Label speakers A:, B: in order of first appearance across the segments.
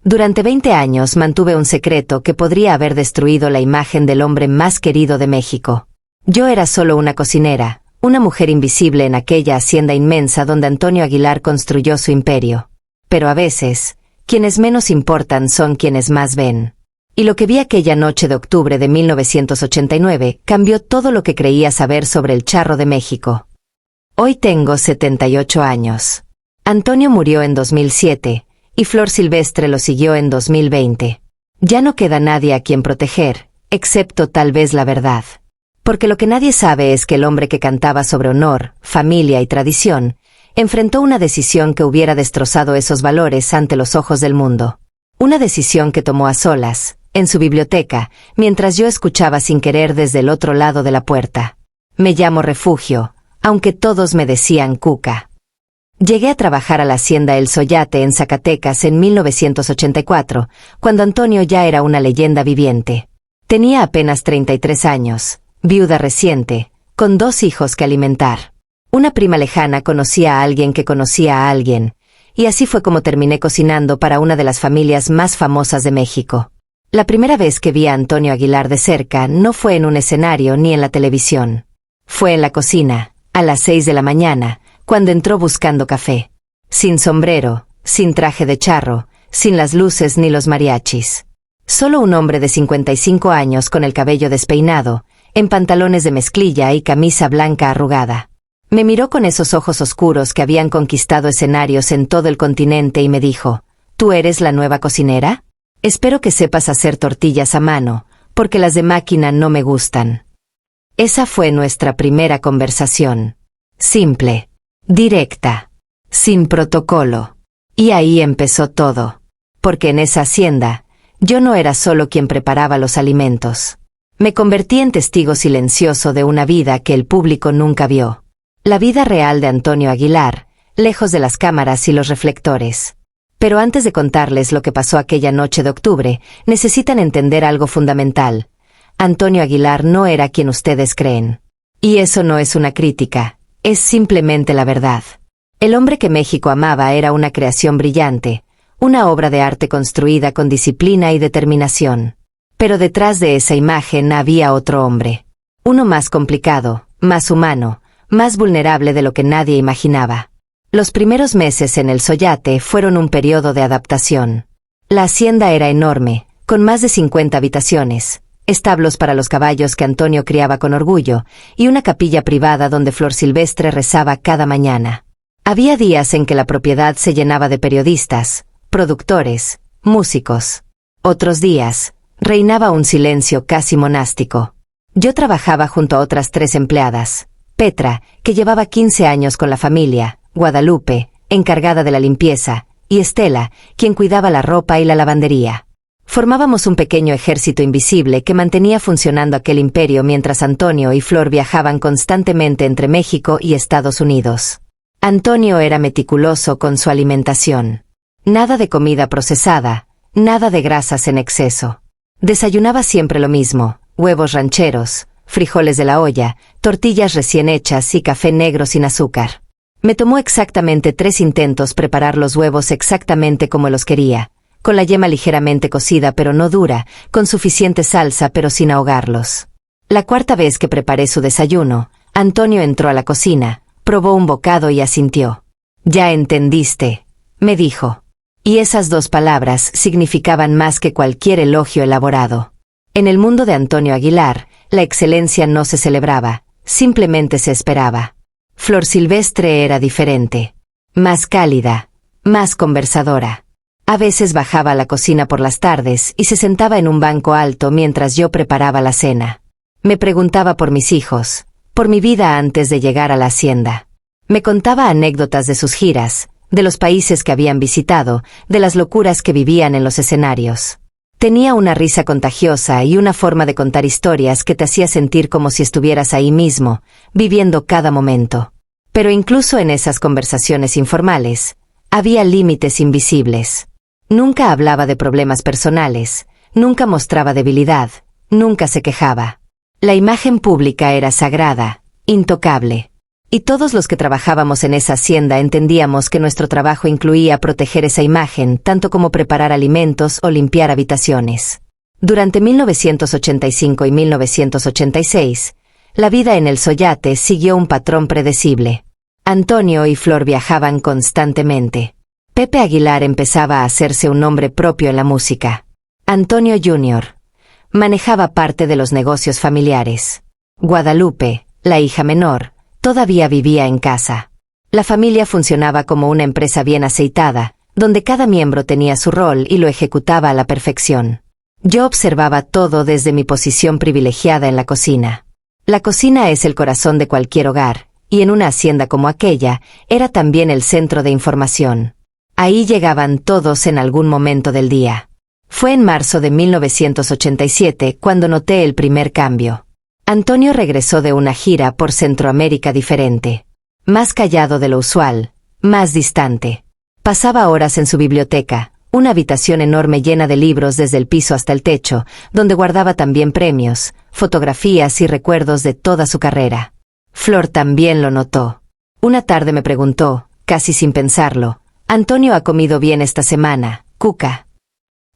A: Durante 20 años mantuve un secreto que podría haber destruido la imagen del hombre más querido de México. Yo era solo una cocinera, una mujer invisible en aquella hacienda inmensa donde Antonio Aguilar construyó su imperio. Pero a veces, quienes menos importan son quienes más ven. Y lo que vi aquella noche de octubre de 1989 cambió todo lo que creía saber sobre el Charro de México. Hoy tengo 78 años. Antonio murió en 2007, y Flor Silvestre lo siguió en 2020. Ya no queda nadie a quien proteger, excepto tal vez la verdad. Porque lo que nadie sabe es que el hombre que cantaba sobre honor, familia y tradición, enfrentó una decisión que hubiera destrozado esos valores ante los ojos del mundo. Una decisión que tomó a solas, en su biblioteca, mientras yo escuchaba sin querer desde el otro lado de la puerta. Me llamo Refugio, aunque todos me decían Cuca. Llegué a trabajar a la hacienda El Soyate en Zacatecas en 1984, cuando Antonio ya era una leyenda viviente. Tenía apenas 33 años, viuda reciente, con 2 hijos que alimentar. Una prima lejana conocía a alguien que conocía a alguien, y así fue como terminé cocinando para una de las familias más famosas de México. La primera vez que vi a Antonio Aguilar de cerca no fue en un escenario ni en la televisión. Fue en la cocina, a las 6 de la mañana, cuando entró buscando café. Sin sombrero, sin traje de charro, sin las luces ni los mariachis. Solo un hombre de 55 años con el cabello despeinado, en pantalones de mezclilla y camisa blanca arrugada. Me miró con esos ojos oscuros que habían conquistado escenarios en todo el continente y me dijo, ¿tú eres la nueva cocinera? Espero que sepas hacer tortillas a mano, porque las de máquina no me gustan. Esa fue nuestra primera conversación. Simple. Directa. Sin protocolo. Y ahí empezó todo. Porque en esa hacienda, yo no era solo quien preparaba los alimentos. Me convertí en testigo silencioso de una vida que el público nunca vio. La vida real de Antonio Aguilar, lejos de las cámaras y los reflectores. Pero antes de contarles lo que pasó aquella noche de octubre, necesitan entender algo fundamental. Antonio Aguilar no era quien ustedes creen. Y eso no es una crítica. Es simplemente la verdad. El hombre que México amaba era una creación brillante, una obra de arte construida con disciplina y determinación. Pero detrás de esa imagen había otro hombre. Uno más complicado, más humano, más vulnerable de lo que nadie imaginaba. Los primeros meses en El Soyate fueron un periodo de adaptación. La hacienda era enorme, con más de 50 habitaciones, establos para los caballos que Antonio criaba con orgullo, y una capilla privada donde Flor Silvestre rezaba cada mañana. Había días en que la propiedad se llenaba de periodistas, productores, músicos. Otros días, reinaba un silencio casi monástico. Yo trabajaba junto a otras 3 empleadas. Petra, que llevaba 15 años con la familia, Guadalupe, encargada de la limpieza, y Estela, quien cuidaba la ropa y la lavandería. Formábamos un pequeño ejército invisible que mantenía funcionando aquel imperio mientras Antonio y Flor viajaban constantemente entre México y Estados Unidos. Antonio era meticuloso con su alimentación. Nada de comida procesada, nada de grasas en exceso. Desayunaba siempre lo mismo, huevos rancheros, frijoles de la olla, tortillas recién hechas y café negro sin azúcar. Me tomó exactamente 3 intentos preparar los huevos exactamente como los quería, con la yema ligeramente cocida pero no dura, con suficiente salsa pero sin ahogarlos. La 4ª vez que preparé su desayuno, Antonio entró a la cocina, probó un bocado y asintió. «Ya entendiste», me dijo. Y esas 2 palabras significaban más que cualquier elogio elaborado. En el mundo de Antonio Aguilar, la excelencia no se celebraba, simplemente se esperaba. Flor Silvestre era diferente. Más cálida, más conversadora. A veces bajaba a la cocina por las tardes y se sentaba en un banco alto mientras yo preparaba la cena. Me preguntaba por mis hijos, por mi vida antes de llegar a la hacienda. Me contaba anécdotas de sus giras, de los países que habían visitado, de las locuras que vivían en los escenarios. Tenía una risa contagiosa y una forma de contar historias que te hacía sentir como si estuvieras ahí mismo, viviendo cada momento. Pero incluso en esas conversaciones informales, había límites invisibles. Nunca hablaba de problemas personales, nunca mostraba debilidad, nunca se quejaba. La imagen pública era sagrada, intocable. Y todos los que trabajábamos en esa hacienda entendíamos que nuestro trabajo incluía proteger esa imagen, tanto como preparar alimentos o limpiar habitaciones. Durante 1985 y 1986, la vida en el Soyate siguió un patrón predecible. Antonio y Flor viajaban constantemente. Pepe Aguilar empezaba a hacerse un nombre propio en la música. Antonio Jr. manejaba parte de los negocios familiares. Guadalupe, la hija menor, todavía vivía en casa. La familia funcionaba como una empresa bien aceitada, donde cada miembro tenía su rol y lo ejecutaba a la perfección. Yo observaba todo desde mi posición privilegiada en la cocina. La cocina es el corazón de cualquier hogar, y en una hacienda como aquella, era también el centro de información. Ahí llegaban todos en algún momento del día. Fue en marzo de 1987 cuando noté el primer cambio. Antonio regresó de una gira por Centroamérica diferente. Más callado de lo usual, más distante. Pasaba horas en su biblioteca, una habitación enorme llena de libros desde el piso hasta el techo, donde guardaba también premios, fotografías y recuerdos de toda su carrera. Flor también lo notó. Una tarde me preguntó, casi sin pensarlo, «¿Antonio ha comido bien esta semana, Cuca?»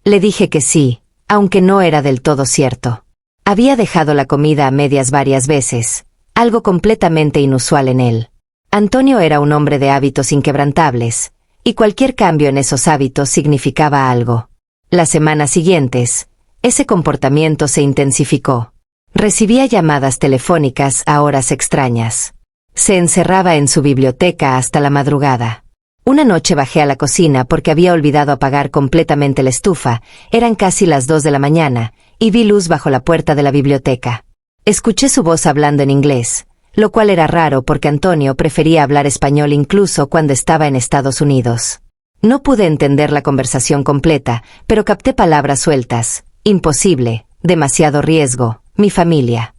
A: Le dije que sí, aunque no era del todo cierto. Había dejado la comida a medias varias veces, algo completamente inusual en él. Antonio era un hombre de hábitos inquebrantables, y cualquier cambio en esos hábitos significaba algo. Las semanas siguientes, ese comportamiento se intensificó. Recibía llamadas telefónicas a horas extrañas. Se encerraba en su biblioteca hasta la madrugada. Una noche bajé a la cocina porque había olvidado apagar completamente la estufa, eran casi las 2 de la mañana, y vi luz bajo la puerta de la biblioteca. Escuché su voz hablando en inglés, lo cual era raro porque Antonio prefería hablar español incluso cuando estaba en Estados Unidos. No pude entender la conversación completa, pero capté palabras sueltas: imposible, demasiado riesgo, mi familia.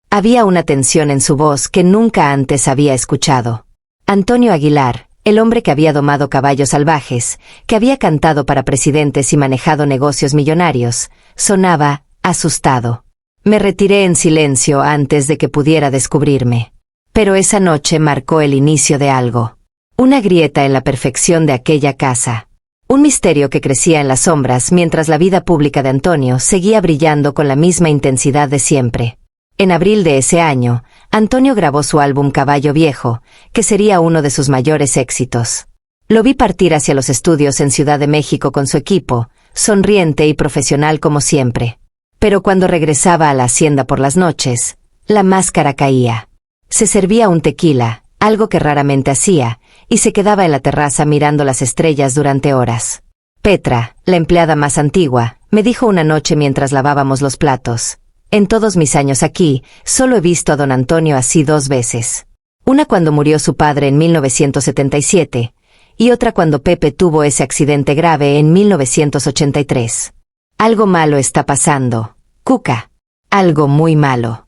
A: Había una tensión en su voz que nunca antes había escuchado. Antonio Aguilar, el hombre que había domado caballos salvajes, que había cantado para presidentes y manejado negocios millonarios, sonaba asustado. Me retiré en silencio antes de que pudiera descubrirme. Pero esa noche marcó el inicio de algo. Una grieta en la perfección de aquella casa. Un misterio que crecía en las sombras mientras la vida pública de Antonio seguía brillando con la misma intensidad de siempre. En abril de ese año, Antonio grabó su álbum Caballo Viejo, que sería uno de sus mayores éxitos. Lo vi partir hacia los estudios en Ciudad de México con su equipo, sonriente y profesional como siempre. Pero cuando regresaba a la hacienda por las noches, la máscara caía. Se servía un tequila, algo que raramente hacía, y se quedaba en la terraza mirando las estrellas durante horas. Petra, la empleada más antigua, me dijo una noche mientras lavábamos los platos: «En todos mis años aquí, solo he visto a don Antonio así 2 veces. Una cuando murió su padre en 1977, y otra cuando Pepe tuvo ese accidente grave en 1983. Algo malo está pasando, Cuca. Algo muy malo».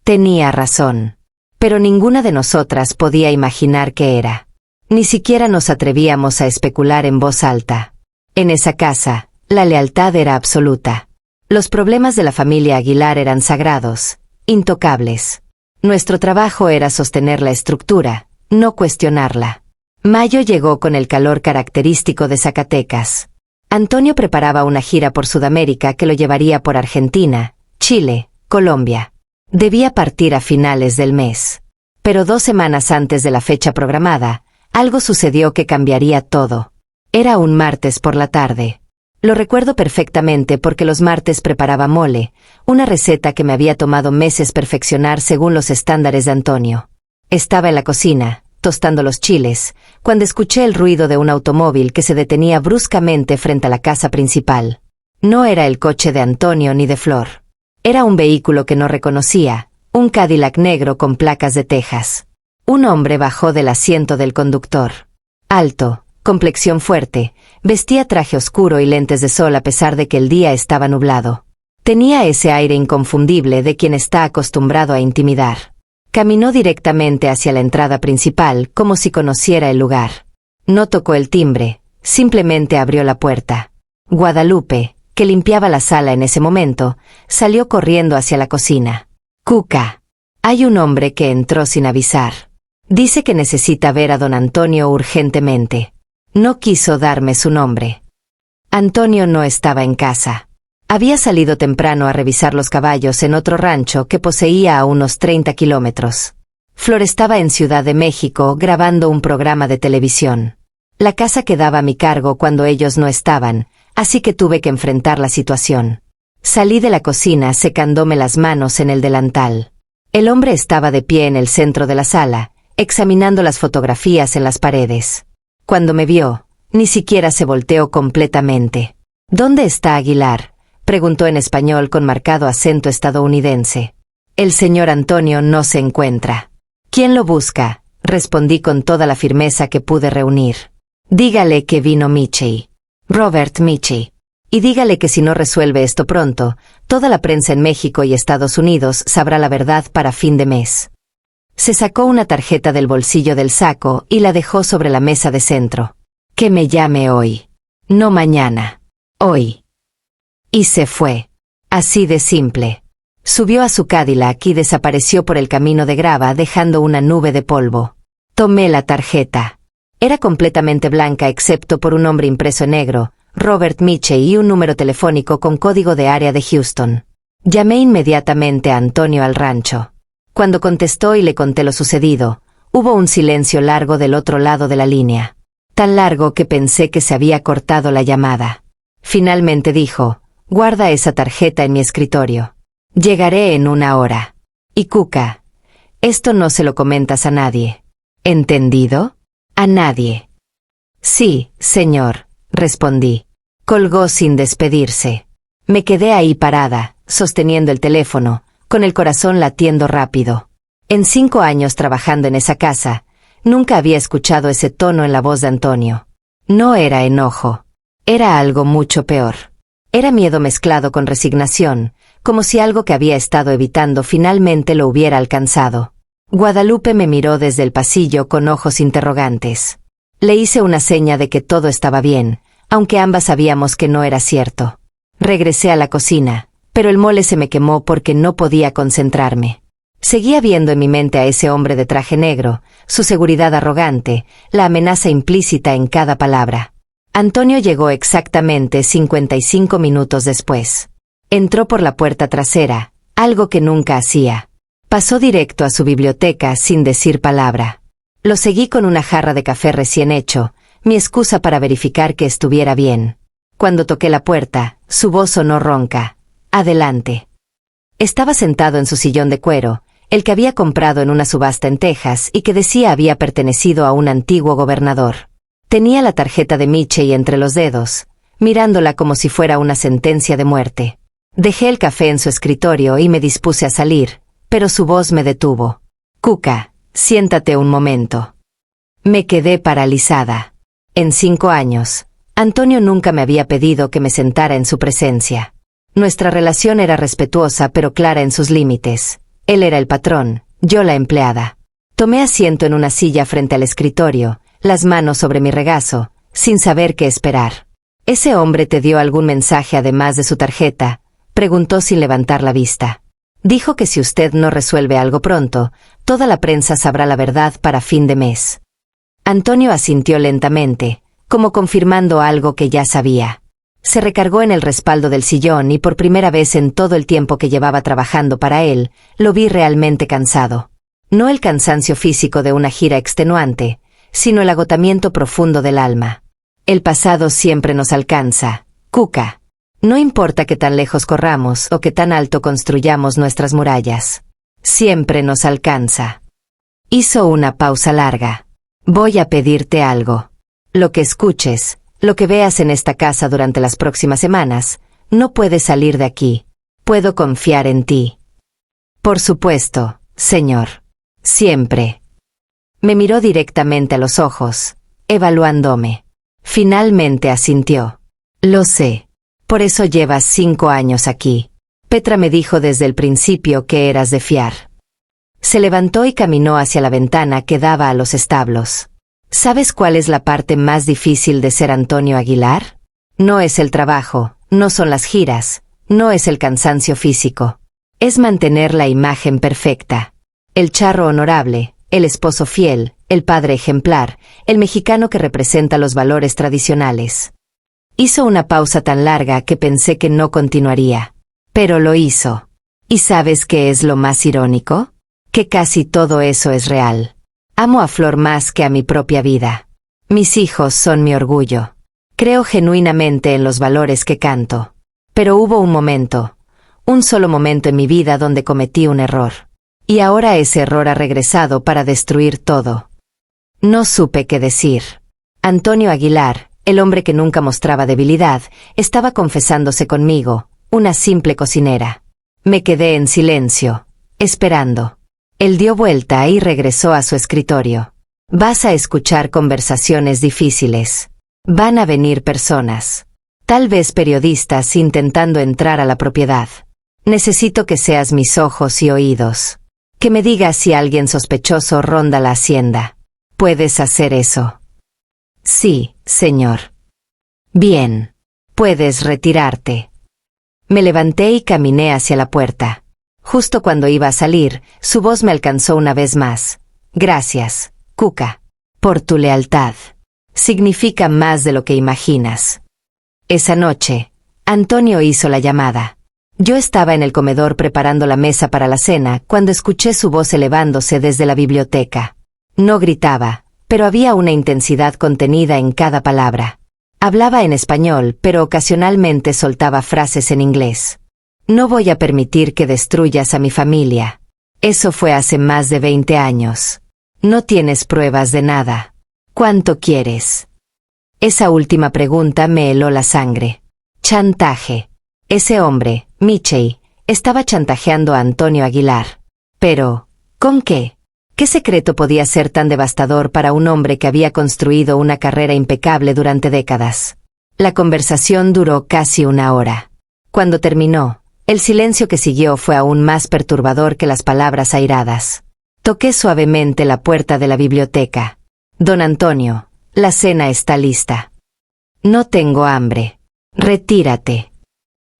A: Tenía razón. Pero ninguna de nosotras podía imaginar qué era. Ni siquiera nos atrevíamos a especular en voz alta. En esa casa, la lealtad era absoluta. Los problemas de la familia Aguilar eran sagrados, intocables. Nuestro trabajo era sostener la estructura, no cuestionarla. Mayo llegó con el calor característico de Zacatecas. Antonio preparaba una gira por Sudamérica que lo llevaría por Argentina, Chile, Colombia. Debía partir a finales del mes. Pero 2 semanas antes de la fecha programada, algo sucedió que cambiaría todo. Era un martes por la tarde. Lo recuerdo perfectamente porque los martes preparaba mole, una receta que me había tomado meses perfeccionar según los estándares de Antonio. Estaba en la cocina, tostando los chiles, cuando escuché el ruido de un automóvil que se detenía bruscamente frente a la casa principal. No era el coche de Antonio ni de Flor. Era un vehículo que no reconocía, un Cadillac negro con placas de Texas. Un hombre bajó del asiento del conductor. Alto, complexión fuerte, vestía traje oscuro y lentes de sol a pesar de que el día estaba nublado. Tenía ese aire inconfundible de quien está acostumbrado a intimidar. Caminó directamente hacia la entrada principal como si conociera el lugar. No tocó el timbre, simplemente abrió la puerta. Guadalupe, que limpiaba la sala en ese momento, salió corriendo hacia la cocina. «Cuca, hay un hombre que entró sin avisar». Dice que necesita ver a don Antonio urgentemente. No quiso darme su nombre. Antonio no estaba en casa. Había salido temprano a revisar los caballos en otro rancho que poseía a unos 30 kilómetros. Flor estaba en Ciudad de México grabando un programa de televisión. La casa quedaba a mi cargo cuando ellos no estaban, así que tuve que enfrentar la situación. Salí de la cocina secándome las manos en el delantal. El hombre estaba de pie en el centro de la sala, examinando las fotografías en las paredes. Cuando me vio, ni siquiera se volteó completamente. ¿Dónde está Aguilar?, preguntó en español con marcado acento estadounidense. El señor Antonio no se encuentra. ¿Quién lo busca?, respondí con toda la firmeza que pude reunir. Dígale que vino Michie. Robert Michie. Y dígale que si no resuelve esto pronto, toda la prensa en México y Estados Unidos sabrá la verdad para fin de mes. Se sacó una tarjeta del bolsillo del saco y la dejó sobre la mesa de centro. Que me llame hoy. No mañana. Hoy. Y se fue. Así de simple. Subió a su Cadillac y desapareció por el camino de grava dejando una nube de polvo. Tomé la tarjeta. Era completamente blanca excepto por un nombre impreso en negro, Robert Michie, y un número telefónico con código de área de Houston. Llamé inmediatamente a Antonio al rancho. Cuando contestó y le conté lo sucedido, hubo un silencio largo del otro lado de la línea. Tan largo que pensé que se había cortado la llamada. Finalmente dijo: guarda esa tarjeta en mi escritorio. Llegaré en 1 hora. Y Cuca, esto no se lo comentas a nadie. ¿Entendido? A nadie. Sí, señor, respondí. Colgó sin despedirse. Me quedé ahí parada, sosteniendo el teléfono, con el corazón latiendo rápido. En 5 años trabajando en esa casa, nunca había escuchado ese tono en la voz de Antonio. No era enojo. Era algo mucho peor. Era miedo mezclado con resignación, como si algo que había estado evitando finalmente lo hubiera alcanzado. Guadalupe me miró desde el pasillo con ojos interrogantes. Le hice una seña de que todo estaba bien, aunque ambas sabíamos que no era cierto. Regresé a la cocina, pero el mole se me quemó porque no podía concentrarme. Seguía viendo en mi mente a ese hombre de traje negro, su seguridad arrogante, la amenaza implícita en cada palabra. Antonio llegó exactamente 55 minutos después. Entró por la puerta trasera, algo que nunca hacía. Pasó directo a su biblioteca sin decir palabra. Lo seguí con una jarra de café recién hecho, mi excusa para verificar que estuviera bien. Cuando toqué la puerta, su voz sonó ronca. Adelante. Estaba sentado en su sillón de cuero, el que había comprado en una subasta en Texas y que decía había pertenecido a un antiguo gobernador. Tenía la tarjeta de Michie entre los dedos, mirándola como si fuera una sentencia de muerte. Dejé el café en su escritorio y me dispuse a salir, pero su voz me detuvo. Cuca, siéntate un momento. Me quedé paralizada. En 5 años, Antonio nunca me había pedido que me sentara en su presencia. Nuestra relación era respetuosa pero clara en sus límites. Él era el patrón, yo la empleada. Tomé asiento en una silla frente al escritorio, las manos sobre mi regazo, sin saber qué esperar. ¿Ese hombre te dio algún mensaje además de su tarjeta?, preguntó sin levantar la vista. Dijo que si usted no resuelve algo pronto, toda la prensa sabrá la verdad para fin de mes. Antonio asintió lentamente, como confirmando algo que ya sabía. Se recargó en el respaldo del sillón y por primera vez en todo el tiempo que llevaba trabajando para él, lo vi realmente cansado. No el cansancio físico de una gira extenuante, sino el agotamiento profundo del alma. El pasado siempre nos alcanza, Cuca. No importa que tan lejos corramos o que tan alto construyamos nuestras murallas. Siempre nos alcanza. Hizo una pausa larga. Voy a pedirte algo. Lo que escuches, lo que veas en esta casa durante las próximas semanas, no puede salir de aquí. Puedo confiar en ti. Por supuesto, señor. Siempre. Me miró directamente a los ojos, evaluándome. Finalmente asintió. Lo sé. Por eso llevas 5 años aquí. Petra me dijo desde el principio que eras de fiar. Se levantó y caminó hacia la ventana que daba a los establos. ¿Sabes cuál es la parte más difícil de ser Antonio Aguilar? No es el trabajo, no son las giras, no es el cansancio físico. Es mantener la imagen perfecta. El charro honorable, el esposo fiel, el padre ejemplar, el mexicano que representa los valores tradicionales. Hizo una pausa tan larga que pensé que no continuaría. Pero lo hizo. ¿Y sabes qué es lo más irónico? Que casi todo eso es real. Amo a Flor más que a mi propia vida. Mis hijos son mi orgullo. Creo genuinamente en los valores que canto. Pero hubo un solo momento en mi vida donde cometí un error. Y ahora ese error ha regresado para destruir todo. No supe qué decir. Antonio Aguilar, el hombre que nunca mostraba debilidad, estaba confesándose conmigo, una simple cocinera. Me quedé en silencio, esperando. Él dio vuelta y regresó a su escritorio. Vas a escuchar conversaciones difíciles. Van a venir personas. Tal vez periodistas intentando entrar a la propiedad. Necesito que seas mis ojos y oídos. Que me digas si alguien sospechoso ronda la hacienda. ¿Puedes hacer eso? Sí, señor. Bien. Puedes retirarte. Me levanté y caminé hacia la puerta. Justo cuando iba a salir, su voz me alcanzó una vez más. Gracias, Cuca, por tu lealtad. Significa más de lo que imaginas. Esa noche, Antonio hizo la llamada. Yo estaba en el comedor preparando la mesa para la cena cuando escuché su voz elevándose desde la biblioteca. No gritaba, pero había una intensidad contenida en cada palabra. Hablaba en español, pero ocasionalmente soltaba frases en inglés. No voy a permitir que destruyas a mi familia. Eso fue hace más de 20 años. No tienes pruebas de nada. ¿Cuánto quieres? Esa última pregunta me heló la sangre. Chantaje. Ese hombre, Michey, estaba chantajeando a Antonio Aguilar. Pero, ¿con qué? ¿Qué secreto podía ser tan devastador para un hombre que había construido una carrera impecable durante décadas? La conversación duró casi una hora. Cuando terminó, el silencio que siguió fue aún más perturbador que las palabras airadas. Toqué suavemente la puerta de la biblioteca. Don Antonio, la cena está lista. No tengo hambre. Retírate.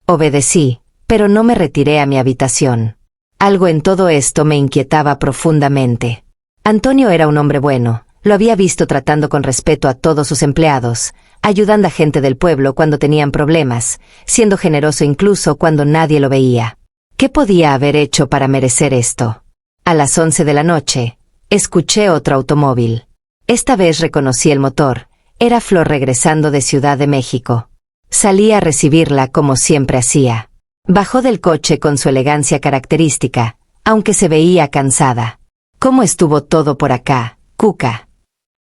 A: Obedecí, pero no me retiré a mi habitación. Algo en todo esto me inquietaba profundamente. Antonio era un hombre bueno, lo había visto tratando con respeto a todos sus empleados, ayudando a gente del pueblo cuando tenían problemas, siendo generoso incluso cuando nadie lo veía. ¿Qué podía haber hecho para merecer esto? A las 11 de la noche, escuché otro automóvil. Esta vez reconocí el motor, era Flor regresando de Ciudad de México. Salí a recibirla como siempre hacía. Bajó del coche con su elegancia característica, aunque se veía cansada. ¿Cómo estuvo todo por acá, Cuca?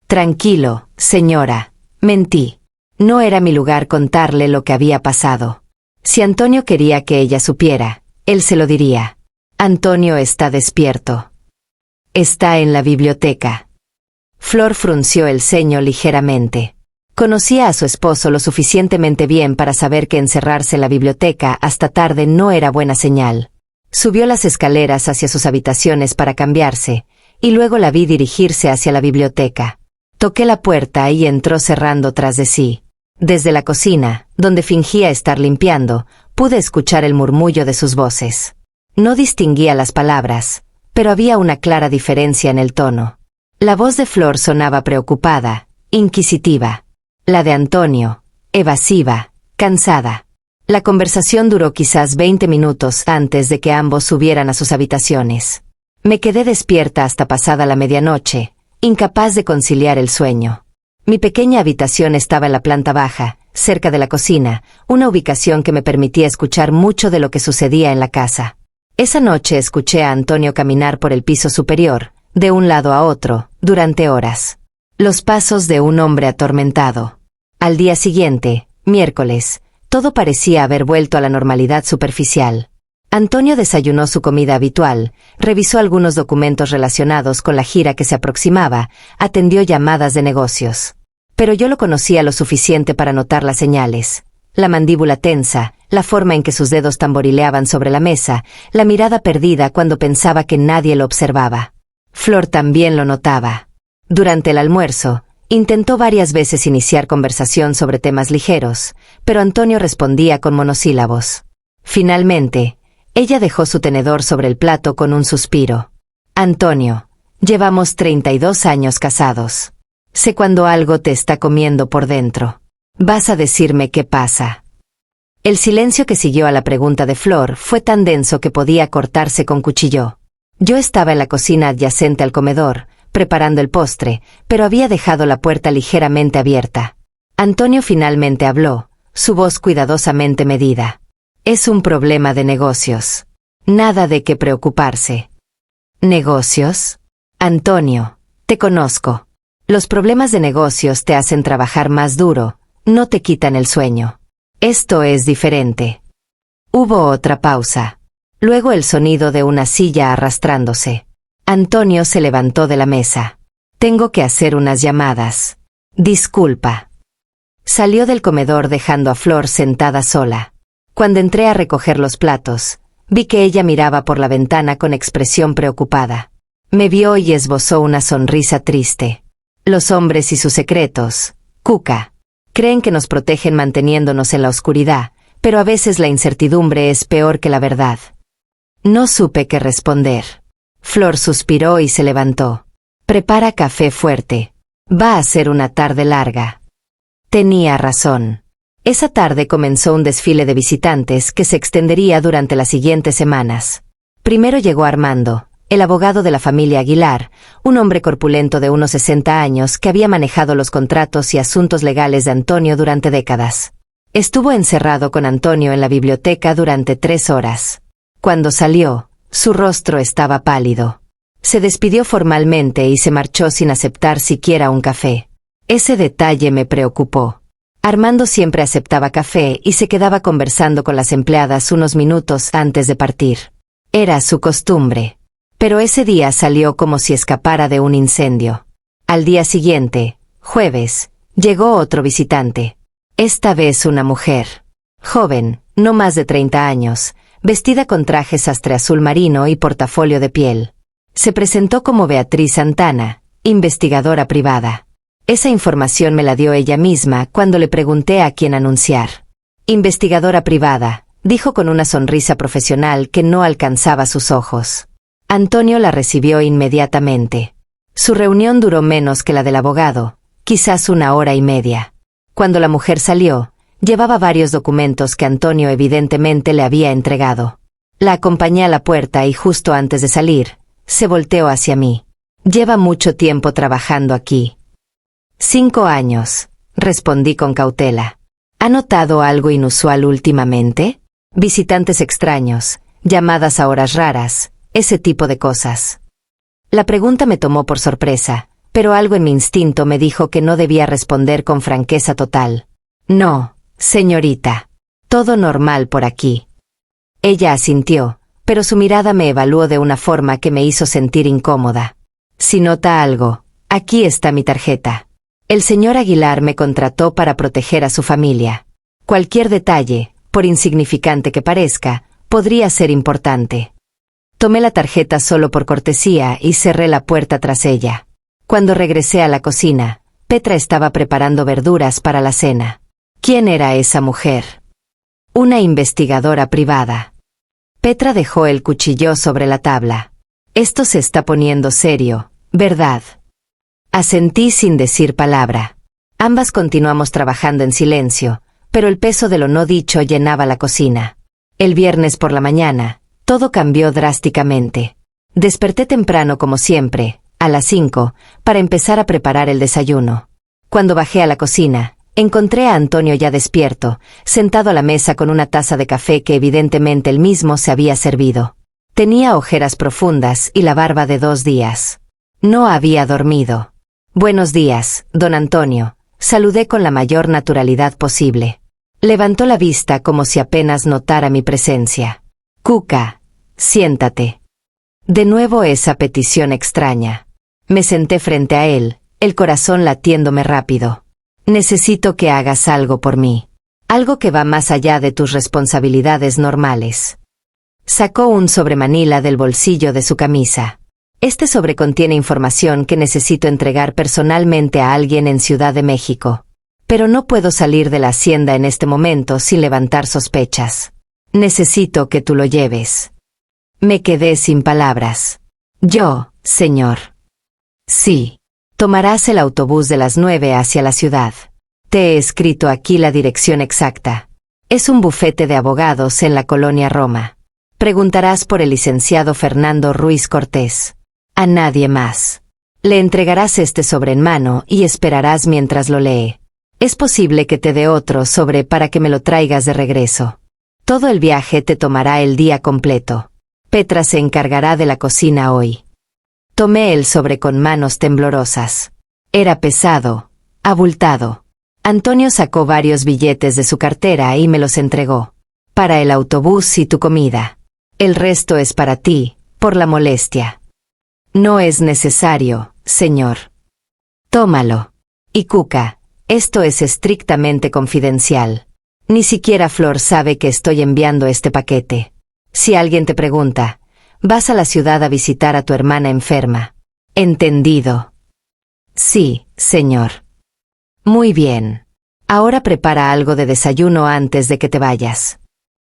A: Tranquilo, señora, mentí. No era mi lugar contarle lo que había pasado. Si Antonio quería que ella supiera, él se lo diría. Antonio está despierto. Está en la biblioteca. Flor frunció el ceño ligeramente. Conocía a su esposo lo suficientemente bien para saber que encerrarse en la biblioteca hasta tarde no era buena señal. Subió las escaleras hacia sus habitaciones para cambiarse, y luego la vi dirigirse hacia la biblioteca. Toqué la puerta y entró cerrando tras de sí. Desde la cocina, donde fingía estar limpiando, pude escuchar el murmullo de sus voces. No distinguía las palabras, pero había una clara diferencia en el tono. La voz de Flor sonaba preocupada, inquisitiva. La de Antonio, evasiva, cansada. La conversación duró quizás 20 minutos antes de que ambos subieran a sus habitaciones. Me quedé despierta hasta pasada la medianoche, incapaz de conciliar el sueño. Mi pequeña habitación estaba en la planta baja, cerca de la cocina, una ubicación que me permitía escuchar mucho de lo que sucedía en la casa. Esa noche escuché a Antonio caminar por el piso superior, de un lado a otro, durante horas. Los pasos de un hombre atormentado. Al día siguiente, miércoles, todo parecía haber vuelto a la normalidad superficial. Antonio desayunó su comida habitual, revisó algunos documentos relacionados con la gira que se aproximaba, atendió llamadas de negocios. Pero yo lo conocía lo suficiente para notar las señales. La mandíbula tensa, la forma en que sus dedos tamborileaban sobre la mesa, la mirada perdida cuando pensaba que nadie lo observaba. Flor también lo notaba. Durante el almuerzo, intentó varias veces iniciar conversación sobre temas ligeros, pero Antonio respondía con monosílabos. Finalmente, ella dejó su tenedor sobre el plato con un suspiro. Antonio, Llevamos 32 años casados. Sé cuando algo te está comiendo por dentro. ¿Vas a decirme qué pasa? El silencio que siguió a la pregunta de Flor fue tan denso que podía cortarse con cuchillo. Yo estaba en la cocina adyacente al comedor, preparando el postre, pero había dejado la puerta ligeramente abierta. Antonio finalmente habló, su voz cuidadosamente medida. Es un problema de negocios. Nada de qué preocuparse. ¿Negocios? Antonio, te conozco. Los problemas de negocios te hacen trabajar más duro, no te quitan el sueño. Esto es diferente. Hubo otra pausa. Luego el sonido de una silla arrastrándose. Antonio se levantó de la mesa. Tengo que hacer unas llamadas. Disculpa. Salió del comedor dejando a Flor sentada sola. Cuando entré a recoger los platos, vi que ella miraba por la ventana con expresión preocupada. Me vio y esbozó una sonrisa triste. Los hombres y sus secretos, Cuca. Creen que nos protegen manteniéndonos en la oscuridad, pero a veces la incertidumbre es peor que la verdad. No supe qué responder. Flor suspiró y se levantó. Prepara café fuerte. Va a ser una tarde larga. Tenía razón. Esa tarde comenzó un desfile de visitantes que se extendería durante las siguientes semanas. Primero llegó Armando, el abogado de la familia Aguilar, un hombre corpulento de unos 60 años que había manejado los contratos y asuntos legales de Antonio durante décadas. Estuvo encerrado con Antonio en la biblioteca durante 3 horas. Cuando salió, su rostro estaba pálido. Se despidió formalmente y se marchó sin aceptar siquiera un café. Ese detalle me preocupó. Armando siempre aceptaba café y se quedaba conversando con las empleadas unos minutos antes de partir. Era su costumbre. Pero ese día salió como si escapara de un incendio. Al día siguiente, jueves, llegó otro visitante. Esta vez una mujer. Joven, no más de 30 años, vestida con traje sastre azul marino y portafolio de piel. Se presentó como Beatriz Santana, investigadora privada. Esa información me la dio ella misma cuando le pregunté a quién anunciar. Investigadora privada, dijo con una sonrisa profesional que no alcanzaba sus ojos. Antonio la recibió inmediatamente. Su reunión duró menos que la del abogado, quizás 1 hora y media. Cuando la mujer salió, llevaba varios documentos que Antonio evidentemente le había entregado. La acompañé a la puerta y justo antes de salir, se volteó hacia mí. Lleva mucho tiempo trabajando aquí. 5 años, respondí con cautela. ¿Ha notado algo inusual últimamente? Visitantes extraños, llamadas a horas raras, ese tipo de cosas. La pregunta me tomó por sorpresa, pero algo en mi instinto me dijo que no debía responder con franqueza total. No, señorita. Todo normal por aquí. Ella asintió, pero su mirada me evaluó de una forma que me hizo sentir incómoda. Si nota algo, aquí está mi tarjeta. El señor Aguilar me contrató para proteger a su familia. Cualquier detalle, por insignificante que parezca, podría ser importante. Tomé la tarjeta solo por cortesía y cerré la puerta tras ella. Cuando regresé a la cocina, Petra estaba preparando verduras para la cena. ¿Quién era esa mujer? Una investigadora privada. Petra dejó el cuchillo sobre la tabla. Esto se está poniendo serio, ¿verdad? Asentí sin decir palabra. Ambas continuamos trabajando en silencio, pero el peso de lo no dicho llenaba la cocina. El viernes por la mañana, todo cambió drásticamente. Desperté temprano como siempre, a las 5, para empezar a preparar el desayuno. Cuando bajé a la cocina, encontré a Antonio ya despierto, sentado a la mesa con una taza de café que evidentemente él mismo se había servido. Tenía ojeras profundas y la barba de 2 días. No había dormido. Buenos días, don Antonio, saludé con la mayor naturalidad posible. Levantó la vista como si apenas notara mi presencia. Cuca, siéntate. De nuevo esa petición extraña. Me senté frente a él, el corazón latiéndome rápido. Necesito que hagas algo por mí. Algo que va más allá de tus responsabilidades normales. Sacó un sobremanila del bolsillo de su camisa. Este sobre contiene información que necesito entregar personalmente a alguien en Ciudad de México. Pero no puedo salir de la hacienda en este momento sin levantar sospechas. Necesito que tú lo lleves. Me quedé sin palabras. Yo, señor. Sí. Tomarás el autobús de las 9 hacia la ciudad. Te he escrito aquí la dirección exacta. Es un bufete de abogados en la colonia Roma. Preguntarás por el licenciado Fernando Ruiz Cortés. A nadie más. Le entregarás este sobre en mano y esperarás mientras lo lee. Es posible que te dé otro sobre para que me lo traigas de regreso. Todo el viaje te tomará el día completo. Petra se encargará de la cocina hoy. Tomé el sobre con manos temblorosas. Era pesado, abultado. Antonio sacó varios billetes de su cartera y me los entregó. Para el autobús y tu comida. El resto es para ti, por la molestia. No es necesario, señor. Tómalo. Y Cuca, esto es estrictamente confidencial. Ni siquiera Flor sabe que estoy enviando este paquete. Si alguien te pregunta, vas a la ciudad a visitar a tu hermana enferma. ¿Entendido? Sí, señor. Muy bien. Ahora prepara algo de desayuno antes de que te vayas.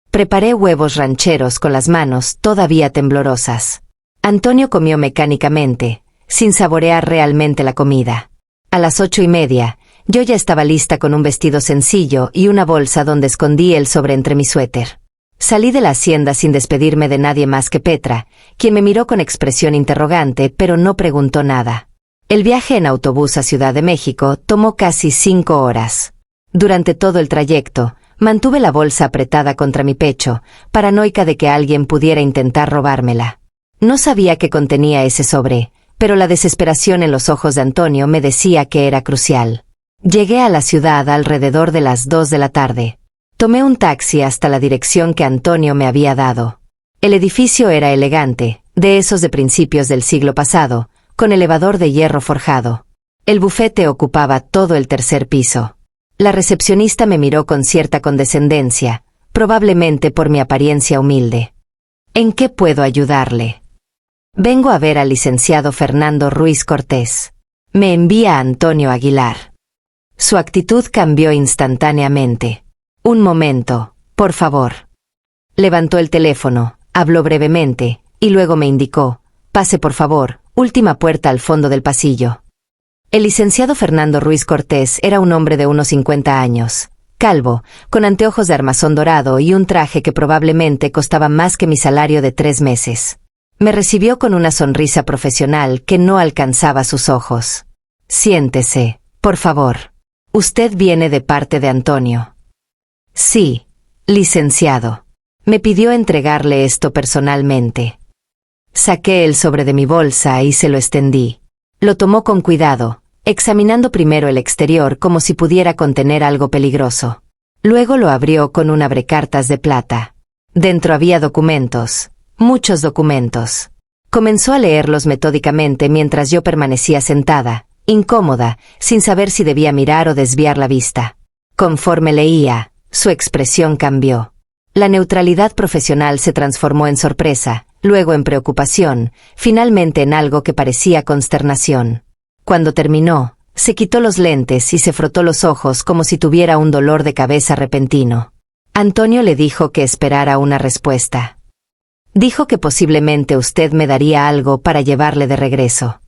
A: Preparé huevos rancheros con las manos todavía temblorosas. Antonio comió mecánicamente, sin saborear realmente la comida. A las 8:30, yo ya estaba lista con un vestido sencillo y una bolsa donde escondí el sobre entre mi suéter. Salí de la hacienda sin despedirme de nadie más que Petra, quien me miró con expresión interrogante pero no preguntó nada. El viaje en autobús a Ciudad de México tomó casi 5 horas. Durante todo el trayecto, mantuve la bolsa apretada contra mi pecho, paranoica de que alguien pudiera intentar robármela. No sabía qué contenía ese sobre, pero la desesperación en los ojos de Antonio me decía que era crucial. Llegué a la ciudad alrededor de las 2 de la tarde. Tomé un taxi hasta la dirección que Antonio me había dado. El edificio era elegante, de esos de principios del siglo pasado, con elevador de hierro forjado. El bufete ocupaba todo el tercer piso. La recepcionista me miró con cierta condescendencia, probablemente por mi apariencia humilde. ¿En qué puedo ayudarle? Vengo a ver al licenciado Fernando Ruiz Cortés. Me envía Antonio Aguilar. Su actitud cambió instantáneamente. Un momento, por favor. Levantó el teléfono, habló brevemente, y luego me indicó, pase por favor, última puerta al fondo del pasillo. El licenciado Fernando Ruiz Cortés era un hombre de unos 50 años, calvo, con anteojos de armazón dorado y un traje que probablemente costaba más que mi salario de 3 meses. Me recibió con una sonrisa profesional que no alcanzaba sus ojos. Siéntese, por favor. Usted viene de parte de Antonio. Sí, licenciado. Me pidió entregarle esto personalmente. Saqué el sobre de mi bolsa y se lo extendí. Lo tomó con cuidado, examinando primero el exterior como si pudiera contener algo peligroso. Luego lo abrió con un abrecartas de plata. Dentro había documentos, muchos documentos. Comenzó a leerlos metódicamente mientras yo permanecía sentada, incómoda, sin saber si debía mirar o desviar la vista. Conforme leía, su expresión cambió. La neutralidad profesional se transformó en sorpresa, luego en preocupación, finalmente en algo que parecía consternación. Cuando terminó, se quitó los lentes y se frotó los ojos como si tuviera un dolor de cabeza repentino. Antonio le dijo que esperara una respuesta. Dijo que posiblemente usted me daría algo para llevarle de regreso.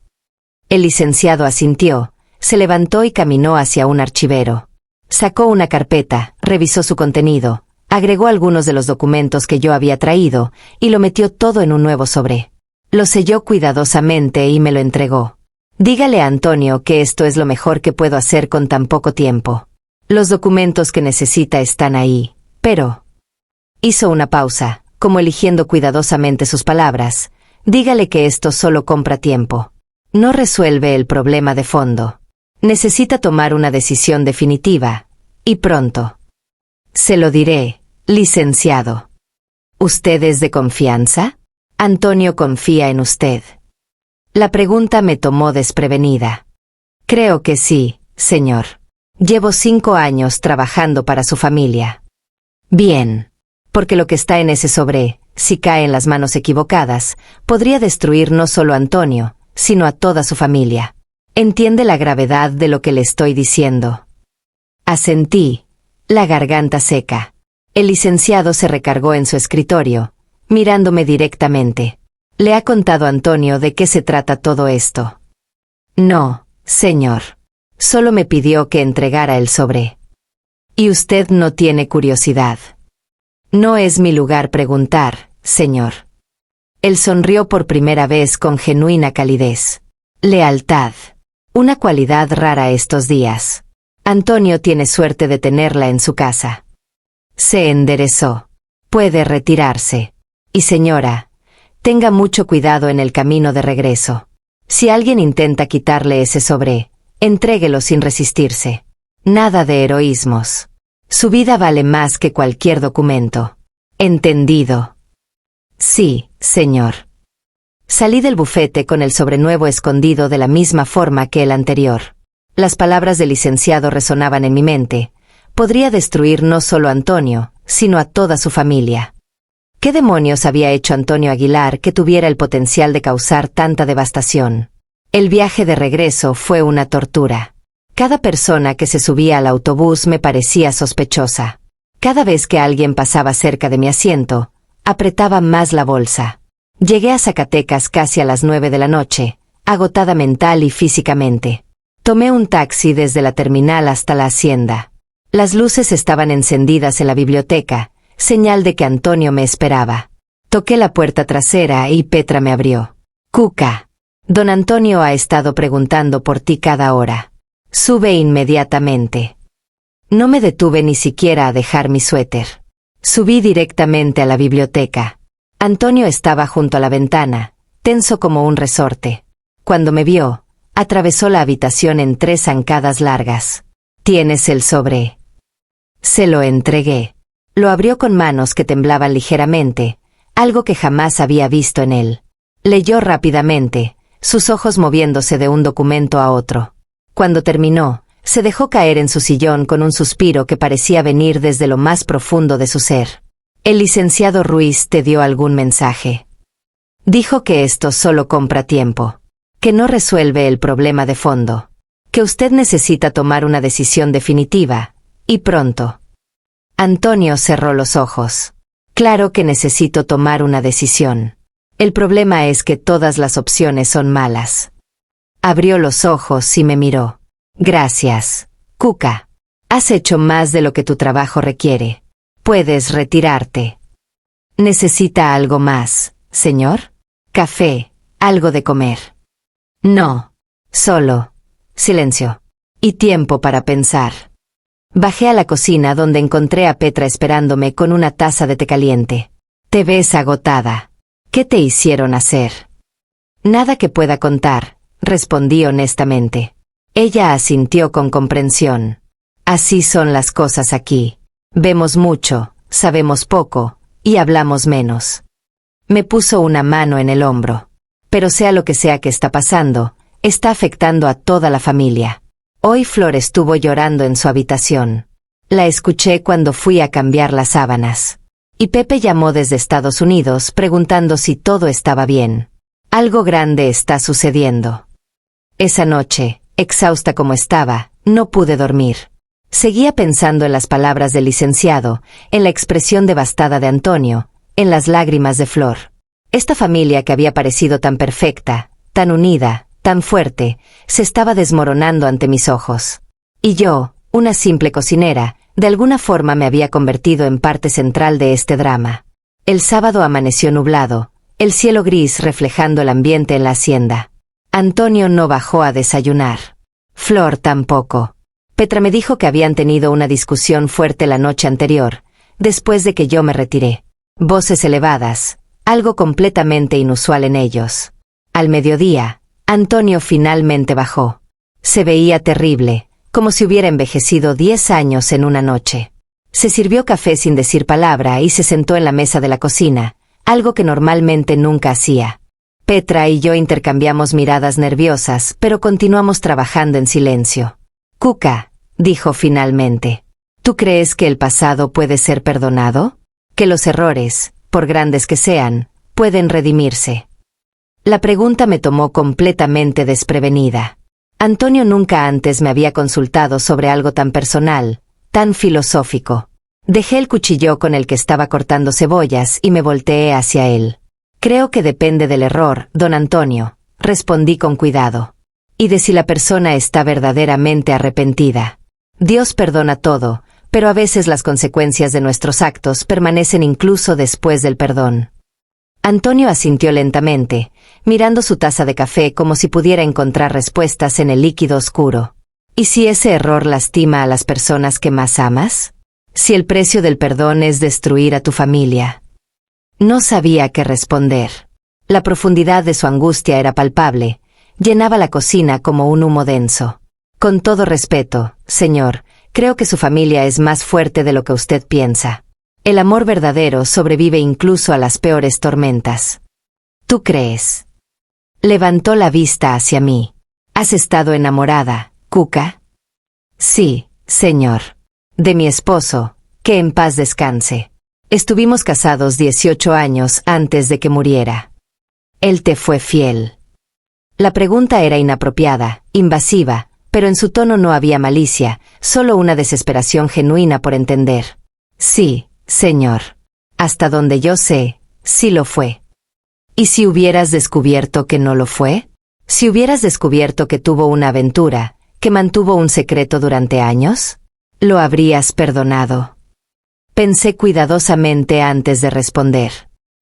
A: El licenciado asintió, se levantó y caminó hacia un archivero. Sacó una carpeta, revisó su contenido, agregó algunos de los documentos que yo había traído, y lo metió todo en un nuevo sobre. Lo selló cuidadosamente y me lo entregó. Dígale a Antonio que esto es lo mejor que puedo hacer con tan poco tiempo. Los documentos que necesita están ahí, pero... Hizo una pausa, como eligiendo cuidadosamente sus palabras. Dígale que esto solo compra tiempo. No resuelve el problema de fondo. Necesita tomar una decisión definitiva, y pronto. Se lo diré, licenciado. ¿Usted es de confianza? Antonio confía en usted. La pregunta me tomó desprevenida. Creo que sí, señor. Llevo 5 años trabajando para su familia. Bien. Porque lo que está en ese sobre, si cae en las manos equivocadas, podría destruir no solo a Antonio, sino a toda su familia. ¿Entiende la gravedad de lo que le estoy diciendo? Asentí, la garganta seca. El licenciado se recargó en su escritorio, mirándome directamente. ¿Le ha contado Antonio de qué se trata todo esto? No, señor. Solo me pidió que entregara el sobre. ¿Y usted no tiene curiosidad? No es mi lugar preguntar, señor. Él sonrió por primera vez con genuina calidez. Lealtad. Una cualidad rara estos días. Antonio tiene suerte de tenerla en su casa. Se enderezó. Puede retirarse. Y señora, tenga mucho cuidado en el camino de regreso. Si alguien intenta quitarle ese sobre, entréguelo sin resistirse. Nada de heroísmos. Su vida vale más que cualquier documento. ¿Entendido? Sí, señor. Salí del bufete con el sobrenuevo escondido de la misma forma que el anterior. Las palabras del licenciado resonaban en mi mente. Podría destruir no solo a Antonio, sino a toda su familia. ¿Qué demonios había hecho Antonio Aguilar que tuviera el potencial de causar tanta devastación? El viaje de regreso fue una tortura. Cada persona que se subía al autobús me parecía sospechosa. Cada vez que alguien pasaba cerca de mi asiento, apretaba más la bolsa. Llegué a Zacatecas casi a las 9 de la noche, agotada mental y físicamente. Tomé un taxi desde la terminal hasta la hacienda. Las luces estaban encendidas en la biblioteca, señal de que Antonio me esperaba. Toqué la puerta trasera y Petra me abrió. Cuca. Don Antonio ha estado preguntando por ti cada hora. Sube inmediatamente. No me detuve ni siquiera a dejar mi suéter. Subí directamente a la biblioteca. Antonio estaba junto a la ventana, tenso como un resorte. Cuando me vio, atravesó la habitación en 3 zancadas largas. ¿Tienes el sobre? Se lo entregué. Lo abrió con manos que temblaban ligeramente, algo que jamás había visto en él. Leyó rápidamente, sus ojos moviéndose de un documento a otro. Cuando terminó, se dejó caer en su sillón con un suspiro que parecía venir desde lo más profundo de su ser. ¿El licenciado Ruiz te dio algún mensaje? Dijo que esto solo compra tiempo, que no resuelve el problema de fondo, que usted necesita tomar una decisión definitiva, y pronto. Antonio cerró los ojos. Claro que necesito tomar una decisión. El problema es que todas las opciones son malas. Abrió los ojos y me miró. Gracias, Cuca. Has hecho más de lo que tu trabajo requiere. Puedes retirarte. ¿Necesita algo más, señor? ¿Café? ¿Algo de comer? No. Solo silencio. Y tiempo para pensar. Bajé a la cocina donde encontré a Petra esperándome con una taza de té caliente. Te ves agotada. ¿Qué te hicieron hacer? Nada que pueda contar, respondí honestamente. Ella asintió con comprensión. Así son las cosas aquí. Vemos mucho, sabemos poco, y hablamos menos. Me puso una mano en el hombro. Pero sea lo que sea que está pasando, está afectando a toda la familia. Hoy Flor estuvo llorando en su habitación. La escuché cuando fui a cambiar las sábanas. Y Pepe llamó desde Estados Unidos preguntando si todo estaba bien. Algo grande está sucediendo. Esa noche, exhausta como estaba, no pude dormir. Seguía pensando en las palabras del licenciado, en la expresión devastada de Antonio, en las lágrimas de Flor. Esta familia que había parecido tan perfecta, tan unida, tan fuerte, se estaba desmoronando ante mis ojos. Y yo, una simple cocinera, de alguna forma me había convertido en parte central de este drama. El sábado amaneció nublado, el cielo gris reflejando el ambiente en la hacienda. Antonio no bajó a desayunar. Flor tampoco. Petra me dijo que habían tenido una discusión fuerte la noche anterior, después de que yo me retiré. Voces elevadas, algo completamente inusual en ellos. Al mediodía, Antonio finalmente bajó. Se veía terrible, como si hubiera envejecido 10 años en una noche. Se sirvió café sin decir palabra y se sentó en la mesa de la cocina, algo que normalmente nunca hacía. Petra y yo intercambiamos miradas nerviosas, pero continuamos trabajando en silencio. Cuca, dijo finalmente, ¿tú crees que el pasado puede ser perdonado? ¿Que los errores, por grandes que sean, pueden redimirse? La pregunta me tomó completamente desprevenida. Antonio nunca antes me había consultado sobre algo tan personal, tan filosófico. Dejé el cuchillo con el que estaba cortando cebollas y me volteé hacia él. Creo que depende del error, don Antonio, respondí con cuidado. y de si la persona está verdaderamente arrepentida. Dios perdona todo, pero a veces las consecuencias de nuestros actos permanecen incluso después del perdón. Antonio asintió lentamente, mirando su taza de café como si pudiera encontrar respuestas en el líquido oscuro. ¿Y si ese error lastima a las personas que más amas? Si el precio del perdón es destruir a tu familia. No sabía qué responder. La profundidad de su angustia era palpable, llenaba la cocina como un humo denso. Con todo respeto, señor, creo que su familia es más fuerte de lo que usted piensa. El amor verdadero sobrevive incluso a las peores tormentas. ¿Tú crees? Levantó la vista hacia mí. ¿Has estado enamorada, Cuca? Sí, señor. De mi esposo, que en paz descanse. Estuvimos casados 18 años antes de que muriera. Él te fue fiel. La pregunta era inapropiada, invasiva, pero en su tono no había malicia, solo una desesperación genuina por entender. Sí, señor. Hasta donde yo sé, sí lo fue. ¿Y si hubieras descubierto que no lo fue? Si hubieras descubierto que tuvo una aventura, que mantuvo un secreto durante años, ¿lo habrías perdonado? Pensé cuidadosamente antes de responder.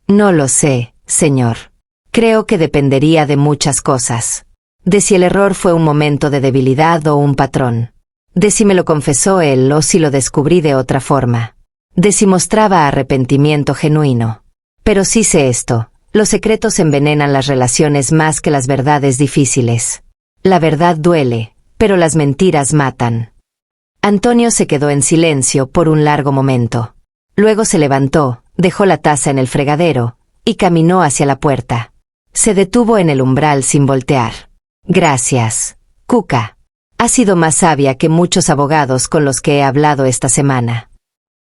A: No lo sé, señor. Creo que dependería de muchas cosas. De si el error fue un momento de debilidad o un patrón. De si me lo confesó él o si lo descubrí de otra forma. De si mostraba arrepentimiento genuino. Pero sí sé esto, los secretos envenenan las relaciones más que las verdades difíciles. La verdad duele, pero las mentiras matan. Antonio se quedó en silencio por un largo momento. Luego se levantó, dejó la taza en el fregadero, y caminó hacia la puerta. Se detuvo en el umbral sin voltear. Gracias, Cuca. Has sido más sabia que muchos abogados con los que he hablado esta semana.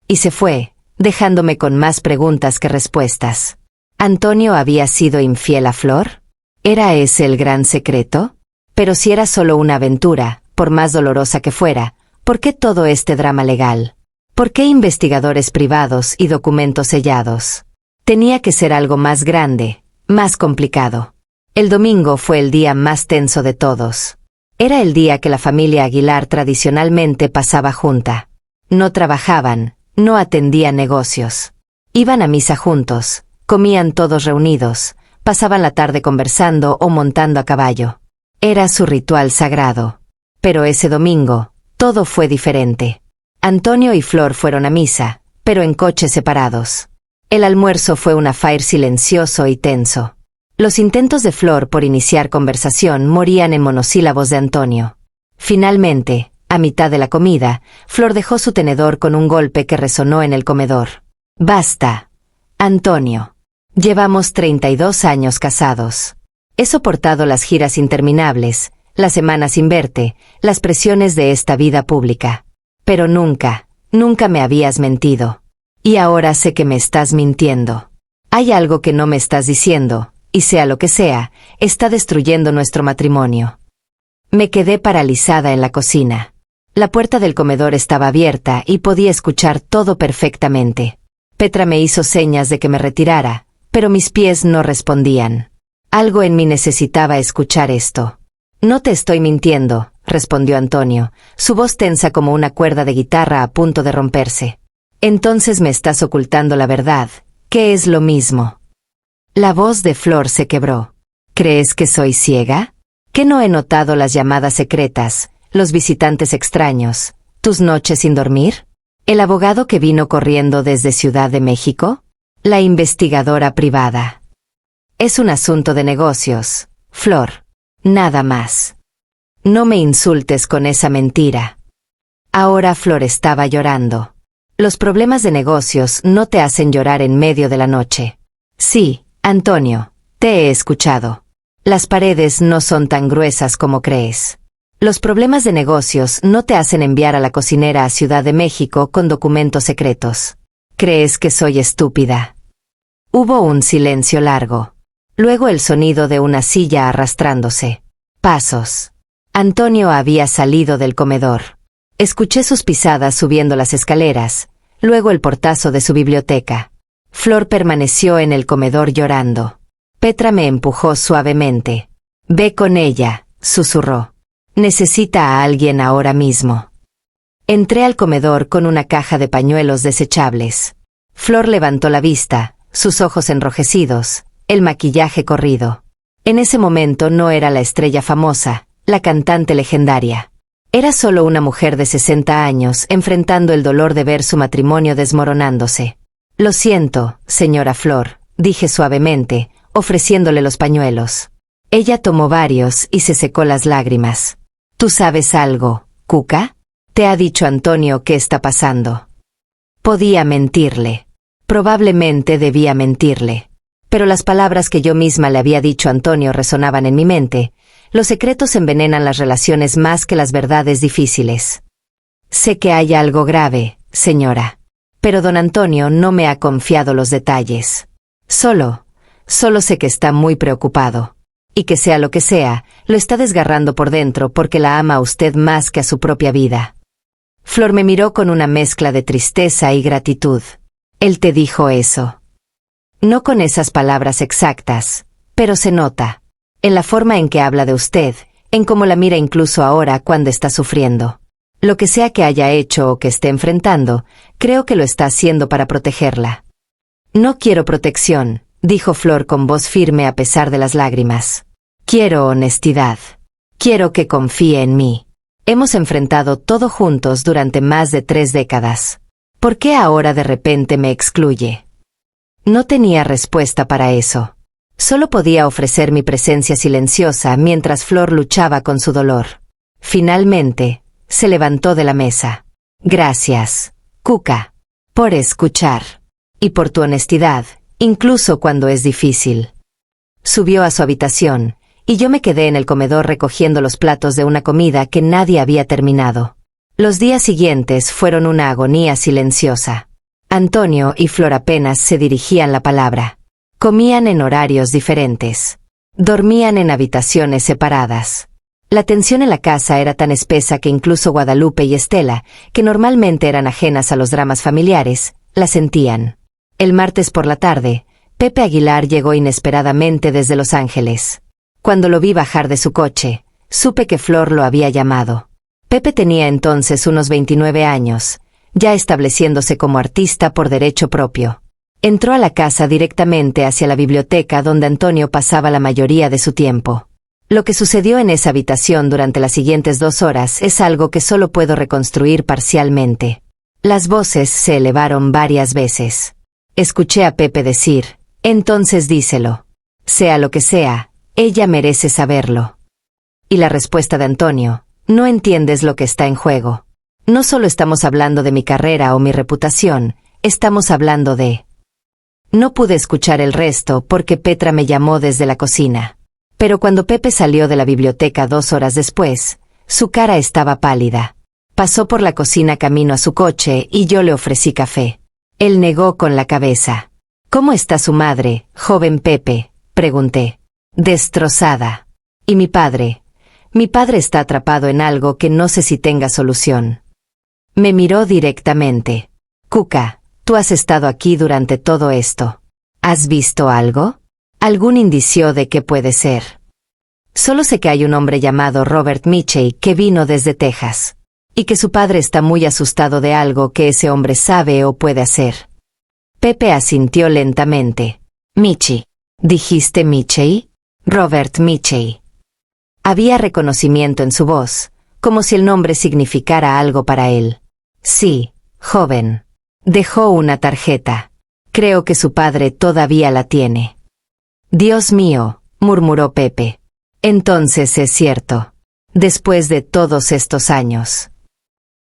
A: Y se fue, dejándome con más preguntas que respuestas. ¿Antonio había sido infiel a Flor? ¿Era ese el gran secreto? Pero si era solo una aventura, por más dolorosa que fuera, ¿por qué todo este drama legal? ¿Por qué investigadores privados y documentos sellados? Tenía que ser algo más grande, más complicado. El domingo fue el día más tenso de todos. Era el día que la familia Aguilar tradicionalmente pasaba junta. No trabajaban, no atendían negocios. Iban a misa juntos, comían todos reunidos, pasaban la tarde conversando o montando a caballo. Era su ritual sagrado. Pero ese domingo, todo fue diferente. Antonio y Flor fueron a misa, pero en coches separados. El almuerzo fue un affair silencioso y tenso. Los intentos de Flor por iniciar conversación morían en monosílabos de Antonio. Finalmente, a mitad de la comida, Flor dejó su tenedor con un golpe que resonó en el comedor. Basta, Antonio. Llevamos 32 años casados. He soportado las giras interminables, las semanas sin verte, las presiones de esta vida pública. Pero nunca, nunca me habías mentido. Y ahora sé que me estás mintiendo. Hay algo que no me estás diciendo, y sea lo que sea, está destruyendo nuestro matrimonio. Me quedé paralizada en la cocina. La puerta del comedor estaba abierta y podía escuchar todo perfectamente. Petra me hizo señas de que me retirara, pero mis pies no respondían. Algo en mí necesitaba escuchar esto. No te estoy mintiendo, respondió Antonio, su voz tensa como una cuerda de guitarra a punto de romperse. Entonces me estás ocultando la verdad, que es lo mismo. La voz de Flor se quebró. ¿Crees que soy ciega? ¿Que no he notado las llamadas secretas, los visitantes extraños, tus noches sin dormir? ¿El abogado que vino corriendo desde Ciudad de México? La investigadora privada. Es un asunto de negocios, Flor. Nada más. No me insultes con esa mentira. Ahora Flor estaba llorando. Los problemas de negocios no te hacen llorar en medio de la noche. Sí, Antonio, te he escuchado. Las paredes no son tan gruesas como crees. Los problemas de negocios no te hacen enviar a la cocinera a Ciudad de México con documentos secretos. ¿Crees que soy estúpida? Hubo un silencio largo. Luego el sonido de una silla arrastrándose. Pasos. Antonio había salido del comedor. Escuché sus pisadas subiendo las escaleras, luego el portazo de su biblioteca. Flor permaneció en el comedor llorando. Petra me empujó suavemente. Ve con ella, susurró. Necesita a alguien ahora mismo. Entré al comedor con una caja de pañuelos desechables. Flor levantó la vista, sus ojos enrojecidos, el maquillaje corrido. En ese momento no era la estrella famosa, la cantante legendaria. Era solo una mujer de 60 años enfrentando el dolor de ver su matrimonio desmoronándose. Lo siento, señora Flor, dije suavemente, ofreciéndole los pañuelos. Ella tomó varios y se secó las lágrimas. ¿Tú sabes algo, Cuca? ¿Te ha dicho Antonio qué está pasando? Podía mentirle. Probablemente debía mentirle. Pero las palabras que yo misma le había dicho a Antonio resonaban en mi mente. Los secretos envenenan las relaciones más que las verdades difíciles. Sé que hay algo grave, señora. Pero don Antonio no me ha confiado los detalles. Solo sé que está muy preocupado. Y que sea lo que sea, lo está desgarrando por dentro porque la ama a usted más que a su propia vida. Flor me miró con una mezcla de tristeza y gratitud. Él te dijo eso. No con esas palabras exactas, pero se nota. En la forma en que habla de usted, en cómo la mira incluso ahora cuando está sufriendo. Lo que sea que haya hecho o que esté enfrentando, creo que lo está haciendo para protegerla. No quiero protección, dijo Flor con voz firme a pesar de las lágrimas. Quiero honestidad. Quiero que confíe en mí. Hemos enfrentado todo juntos durante más de 3 décadas. ¿Por qué ahora de repente me excluye? No tenía respuesta para eso. Solo podía ofrecer mi presencia silenciosa mientras Flor luchaba con su dolor. Finalmente, se levantó de la mesa. Gracias, Cuca, por escuchar. Y por tu honestidad, incluso cuando es difícil. Subió a su habitación, y yo me quedé en el comedor recogiendo los platos de una comida que nadie había terminado. Los días siguientes fueron una agonía silenciosa. Antonio y Flor apenas se dirigían la palabra. Comían en horarios diferentes. Dormían en habitaciones separadas. La tensión en la casa era tan espesa que incluso Guadalupe y Estela, que normalmente eran ajenas a los dramas familiares, la sentían. El martes por la tarde, Pepe Aguilar llegó inesperadamente desde Los Ángeles. Cuando lo vi bajar de su coche, supe que Flor lo había llamado. Pepe tenía entonces unos 29 años, ya estableciéndose como artista por derecho propio. Entró a la casa directamente hacia la biblioteca donde Antonio pasaba la mayoría de su tiempo. Lo que sucedió en esa habitación durante las siguientes 2 horas es algo que solo puedo reconstruir parcialmente. Las voces se elevaron varias veces. Escuché a Pepe decir, entonces díselo. Sea lo que sea, ella merece saberlo. Y la respuesta de Antonio, no entiendes lo que está en juego. No solo estamos hablando de mi carrera o mi reputación, estamos hablando de... No pude escuchar el resto porque Petra me llamó desde la cocina. Pero cuando Pepe salió de la biblioteca 2 horas después, su cara estaba pálida. Pasó por la cocina camino a su coche y yo le ofrecí café. Él negó con la cabeza. ¿Cómo está su madre, joven Pepe?, pregunté. Destrozada. ¿Y mi padre? Mi padre está atrapado en algo que no sé si tenga solución. Me miró directamente. Cuca, tú has estado aquí durante todo esto. ¿Has visto algo? ¿Algún indicio de qué puede ser? Solo sé que hay un hombre llamado Robert Mitchell que vino desde Texas. Y que su padre está muy asustado de algo que ese hombre sabe o puede hacer. Pepe asintió lentamente. Michi. ¿Dijiste Mitchell? Robert Mitchell. Había reconocimiento en su voz, como si el nombre significara algo para él. Sí, joven. Dejó una tarjeta. Creo que su padre todavía la tiene. Dios mío, murmuró Pepe. Entonces es cierto. Después de todos estos años.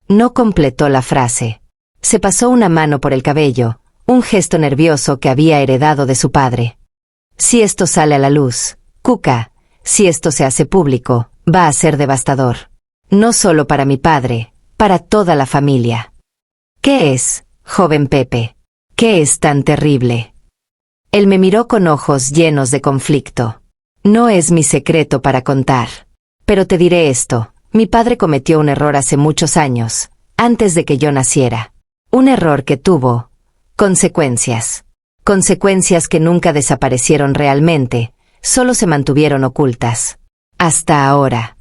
A: No completó la frase. Se pasó una mano por el cabello, un gesto nervioso que había heredado de su padre. Si esto sale a la luz, Cuca, si esto se hace público, va a ser devastador. No solo para mi padre, para toda la familia. ¿Qué es, joven Pepe? ¿Qué es tan terrible? Él me miró con ojos llenos de conflicto. No es mi secreto para contar. Pero te diré esto. Mi padre cometió un error hace muchos años, antes de que yo naciera. Un error que tuvo consecuencias. Consecuencias que nunca desaparecieron realmente, solo se mantuvieron ocultas. Hasta ahora.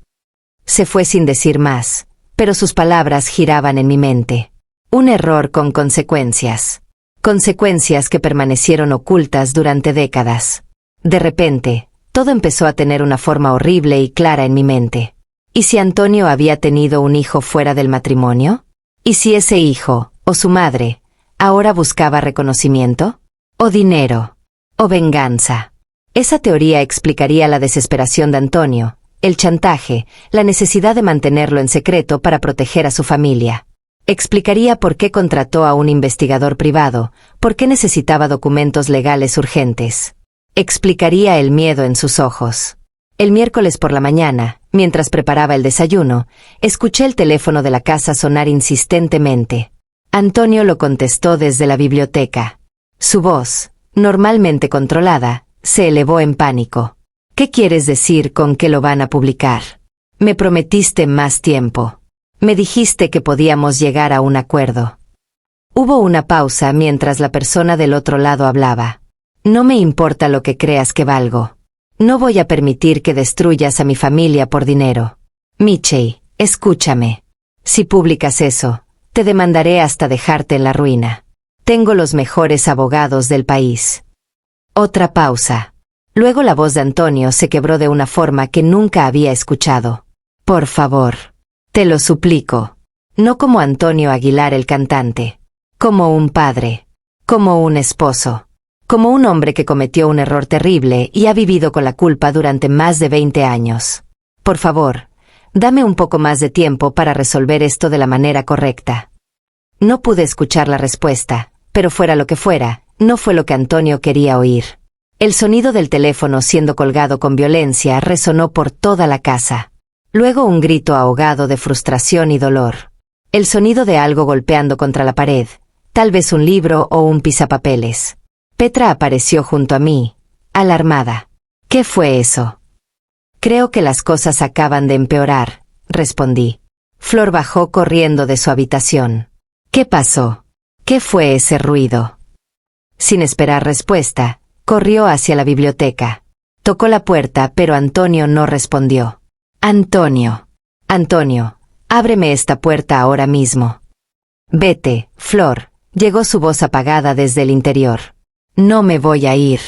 A: Se fue sin decir más, pero sus palabras giraban en mi mente. Un error con consecuencias. Consecuencias que permanecieron ocultas durante décadas. De repente, todo empezó a tener una forma horrible y clara en mi mente. ¿Y si Antonio había tenido un hijo fuera del matrimonio? ¿Y si ese hijo, o su madre, ahora buscaba reconocimiento? ¿O dinero? ¿O venganza? Esa teoría explicaría la desesperación de Antonio, el chantaje, la necesidad de mantenerlo en secreto para proteger a su familia. Explicaría por qué contrató a un investigador privado, por qué necesitaba documentos legales urgentes. Explicaría el miedo en sus ojos. El miércoles por la mañana, mientras preparaba el desayuno, escuché el teléfono de la casa sonar insistentemente. Antonio lo contestó desde la biblioteca. Su voz, normalmente controlada, se elevó en pánico. ¿Qué quieres decir con que lo van a publicar? Me prometiste más tiempo. Me dijiste que podíamos llegar a un acuerdo. Hubo una pausa mientras la persona del otro lado hablaba. No me importa lo que creas que valgo. No voy a permitir que destruyas a mi familia por dinero. Michelle, escúchame. Si publicas eso, te demandaré hasta dejarte en la ruina. Tengo los mejores abogados del país. Otra pausa. Luego la voz de Antonio se quebró de una forma que nunca había escuchado. Por favor. Te lo suplico. No como Antonio Aguilar el cantante. Como un padre. Como un esposo. Como un hombre que cometió un error terrible y ha vivido con la culpa durante más de 20 años. Por favor, dame un poco más de tiempo para resolver esto de la manera correcta. No pude escuchar la respuesta, pero fuera lo que fuera, no fue lo que Antonio quería oír. El sonido del teléfono siendo colgado con violencia resonó por toda la casa. Luego un grito ahogado de frustración y dolor. El sonido de algo golpeando contra la pared, tal vez un libro o un pisapapeles. Petra apareció junto a mí, alarmada. ¿Qué fue eso? Creo que las cosas acaban de empeorar, respondí. Flor bajó corriendo de su habitación. ¿Qué pasó? ¿Qué fue ese ruido? Sin esperar respuesta, corrió hacia la biblioteca. Tocó la puerta, pero Antonio no respondió. Antonio. Antonio, ábreme esta puerta ahora mismo. Vete, Flor, llegó su voz apagada desde el interior. No me voy a ir.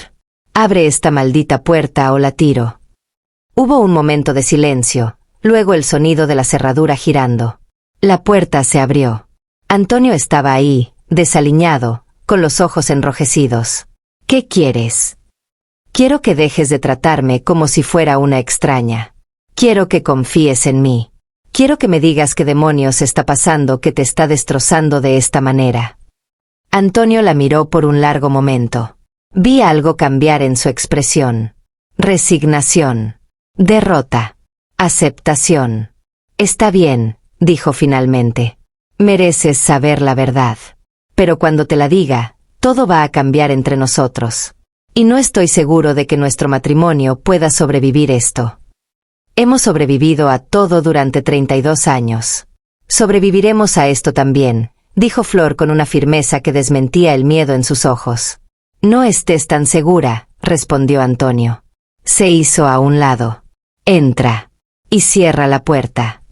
A: Abre esta maldita puerta o la tiro. Hubo un momento de silencio, luego el sonido de la cerradura girando. La puerta se abrió. Antonio estaba ahí, desaliñado, con los ojos enrojecidos. ¿Qué quieres? Quiero que dejes de tratarme como si fuera una extraña. Quiero que confíes en mí. Quiero que me digas qué demonios está pasando que te está destrozando de esta manera. Antonio la miró por un largo momento. Vi algo cambiar en su expresión. Resignación. Derrota. Aceptación. Está bien, dijo finalmente. Mereces saber la verdad. Pero cuando te la diga, todo va a cambiar entre nosotros. Y no estoy seguro de que nuestro matrimonio pueda sobrevivir esto. Hemos sobrevivido a todo durante 32 años. Sobreviviremos a esto también, dijo Flor con una firmeza que desmentía el miedo en sus ojos. No estés tan segura, respondió Antonio. Se hizo a un lado. Entra. Y cierra la puerta.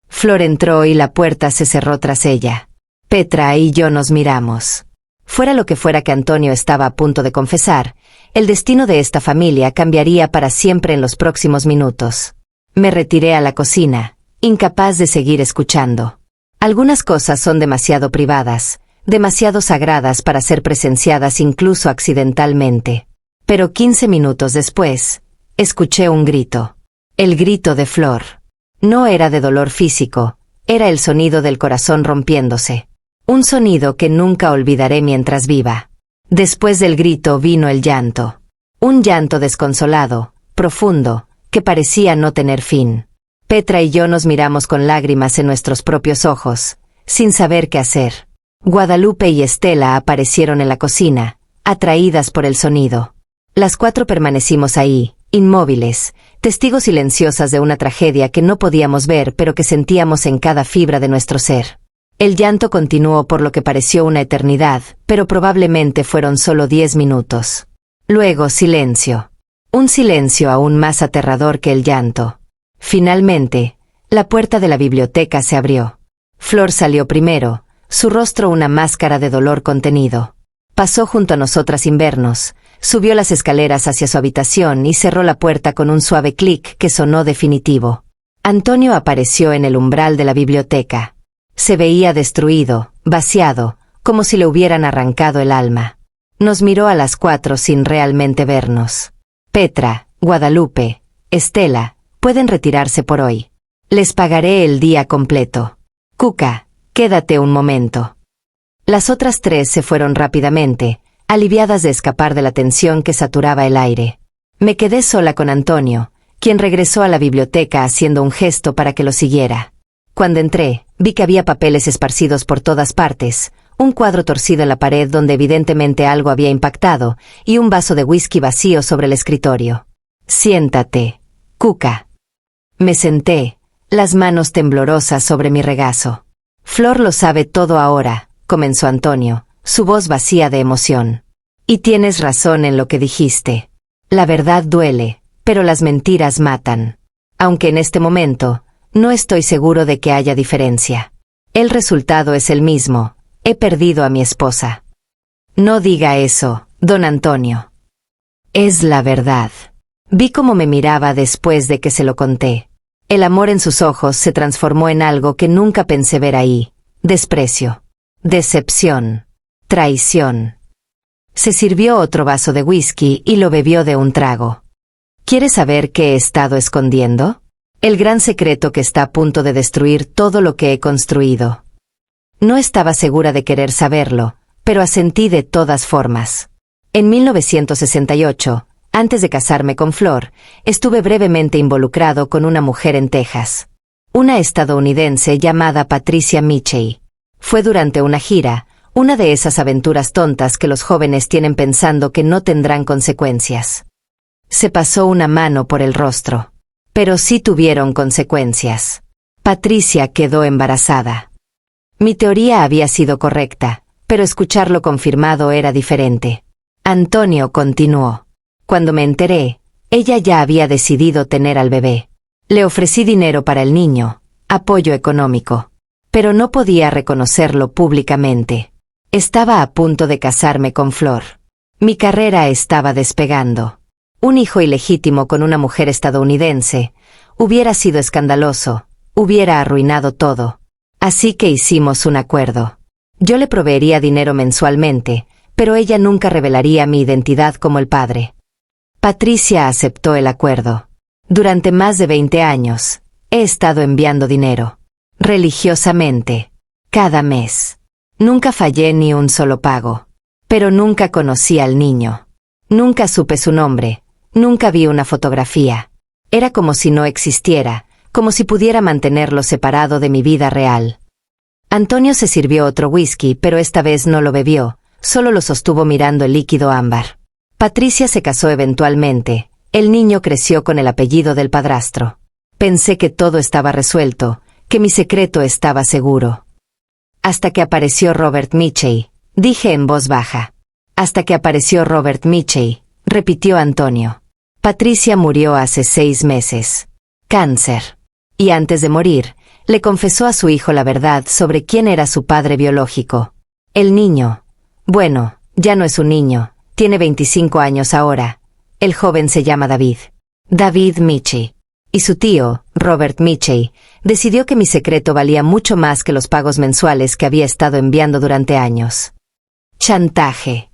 A: Flor entró y la puerta se cerró tras ella. Petra y yo nos miramos. Fuera lo que fuera que Antonio estaba a punto de confesar, el destino de esta familia cambiaría para siempre en los próximos minutos. Me retiré a la cocina, incapaz de seguir escuchando. Algunas cosas son demasiado privadas, demasiado sagradas para ser presenciadas incluso accidentalmente. Pero 15 minutos después, escuché un grito. El grito de Flor. No era de dolor físico, era el sonido del corazón rompiéndose. Un sonido que nunca olvidaré mientras viva. Después del grito vino el llanto. Un llanto desconsolado, profundo, que parecía no tener fin. Petra y yo nos miramos con lágrimas en nuestros propios ojos, sin saber qué hacer. Guadalupe y Estela aparecieron en la cocina, atraídas por el sonido. Las cuatro permanecimos ahí, inmóviles, testigos silenciosas de una tragedia que no podíamos ver pero que sentíamos en cada fibra de nuestro ser. El llanto continuó por lo que pareció una eternidad, pero probablemente fueron solo 10 minutos. Luego silencio. Un silencio aún más aterrador que el llanto. Finalmente, la puerta de la biblioteca se abrió. Flor salió primero, su rostro una máscara de dolor contenido. Pasó junto a nosotras sin vernos, subió las escaleras hacia su habitación y cerró la puerta con un suave clic que sonó definitivo. Antonio apareció en el umbral de la biblioteca. Se veía destruido, vaciado, como si le hubieran arrancado el alma. Nos miró a las 4 sin realmente vernos. Petra, Guadalupe, Estela, pueden retirarse por hoy. Les pagaré el día completo. Cuca, quédate un momento. Las otras 3 se fueron rápidamente, aliviadas de escapar de la tensión que saturaba el aire. Me quedé sola con Antonio, quien regresó a la biblioteca haciendo un gesto para que lo siguiera. Cuando entré, vi que había papeles esparcidos por todas partes, un cuadro torcido en la pared donde evidentemente algo había impactado, y un vaso de whisky vacío sobre el escritorio. Siéntate, Cuca. Me senté, las manos temblorosas sobre mi regazo. Flor lo sabe todo ahora, comenzó Antonio, su voz vacía de emoción. Y tienes razón en lo que dijiste. La verdad duele, pero las mentiras matan. Aunque en este momento, no estoy seguro de que haya diferencia. El resultado es el mismo. He perdido a mi esposa. No diga eso, don Antonio. Es la verdad. Vi cómo me miraba después de que se lo conté. El amor en sus ojos se transformó en algo que nunca pensé ver ahí. Desprecio. Decepción. Traición. Se sirvió otro vaso de whisky y lo bebió de un trago. ¿Quieres saber qué he estado escondiendo? El gran secreto que está a punto de destruir todo lo que he construido. No estaba segura de querer saberlo, pero asentí de todas formas. En 1968, antes de casarme con Flor, estuve brevemente involucrado con una mujer en Texas. Una estadounidense llamada Patricia Mitchell. Fue durante una gira, una de esas aventuras tontas que los jóvenes tienen pensando que no tendrán consecuencias. Se pasó una mano por el rostro. Pero sí tuvieron consecuencias. Patricia quedó embarazada. Mi teoría había sido correcta, pero escucharlo confirmado era diferente. Antonio continuó. Cuando me enteré, ella ya había decidido tener al bebé. Le ofrecí dinero para el niño, apoyo económico. Pero no podía reconocerlo públicamente. Estaba a punto de casarme con Flor. Mi carrera estaba despegando. Un hijo ilegítimo con una mujer estadounidense hubiera sido escandaloso, hubiera arruinado todo. Así que hicimos un acuerdo. Yo le proveería dinero mensualmente, pero ella nunca revelaría mi identidad como el padre. Patricia aceptó el acuerdo. Durante más de 20 años, he estado enviando dinero. Religiosamente. Cada mes. Nunca fallé ni un solo pago. Pero nunca conocí al niño. Nunca supe su nombre. Nunca vi una fotografía. Era como si no existiera, como si pudiera mantenerlo separado de mi vida real. Antonio se sirvió otro whisky, pero esta vez no lo bebió, solo lo sostuvo mirando el líquido ámbar. Patricia se casó eventualmente, el niño creció con el apellido del padrastro. Pensé que todo estaba resuelto, que mi secreto estaba seguro. Hasta que apareció Robert Mitchell, dije en voz baja. Hasta que apareció Robert Mitchell, repitió Antonio. Patricia murió hace 6 meses. Cáncer. Y antes de morir, le confesó a su hijo la verdad sobre quién era su padre biológico. El niño. Bueno, ya no es un niño, tiene 25 años ahora. El joven se llama David. David Mitchell. Y su tío, Robert Mitchell, decidió que mi secreto valía mucho más que los pagos mensuales que había estado enviando durante años. Chantaje.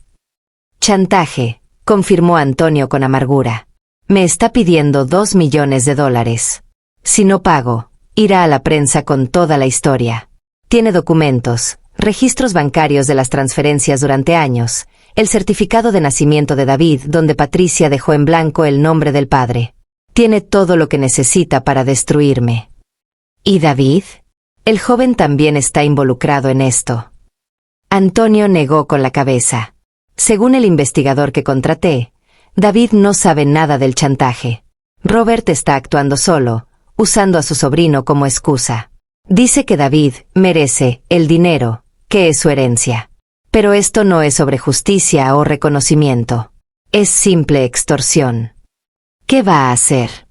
A: Chantaje, confirmó Antonio con amargura. Me está pidiendo $2 millones. Si no pago, irá a la prensa con toda la historia. Tiene documentos, registros bancarios de las transferencias durante años, el certificado de nacimiento de David donde Patricia dejó en blanco el nombre del padre. Tiene todo lo que necesita para destruirme. ¿Y David? El joven también está involucrado en esto. Antonio negó con la cabeza. Según el investigador que contraté, David no sabe nada del chantaje. Robert está actuando solo, usando a su sobrino como excusa. Dice que David merece el dinero, que es su herencia. Pero esto no es sobre justicia o reconocimiento. Es simple extorsión. ¿Qué va a hacer?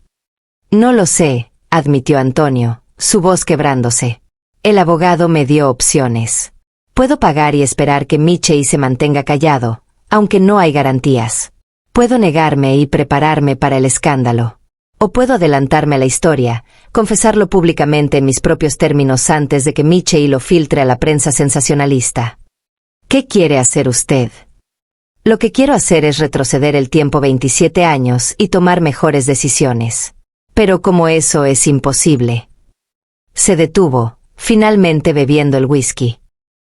A: No lo sé, admitió Antonio, su voz quebrándose. El abogado me dio opciones. Puedo pagar y esperar que Michei se mantenga callado, aunque no hay garantías. Puedo negarme y prepararme para el escándalo. O puedo adelantarme a la historia, confesarlo públicamente en mis propios términos antes de que Michei lo filtre a la prensa sensacionalista. ¿Qué quiere hacer usted? Lo que quiero hacer es retroceder el tiempo 27 años y tomar mejores decisiones. Pero como eso es imposible. Se detuvo, finalmente bebiendo el whisky.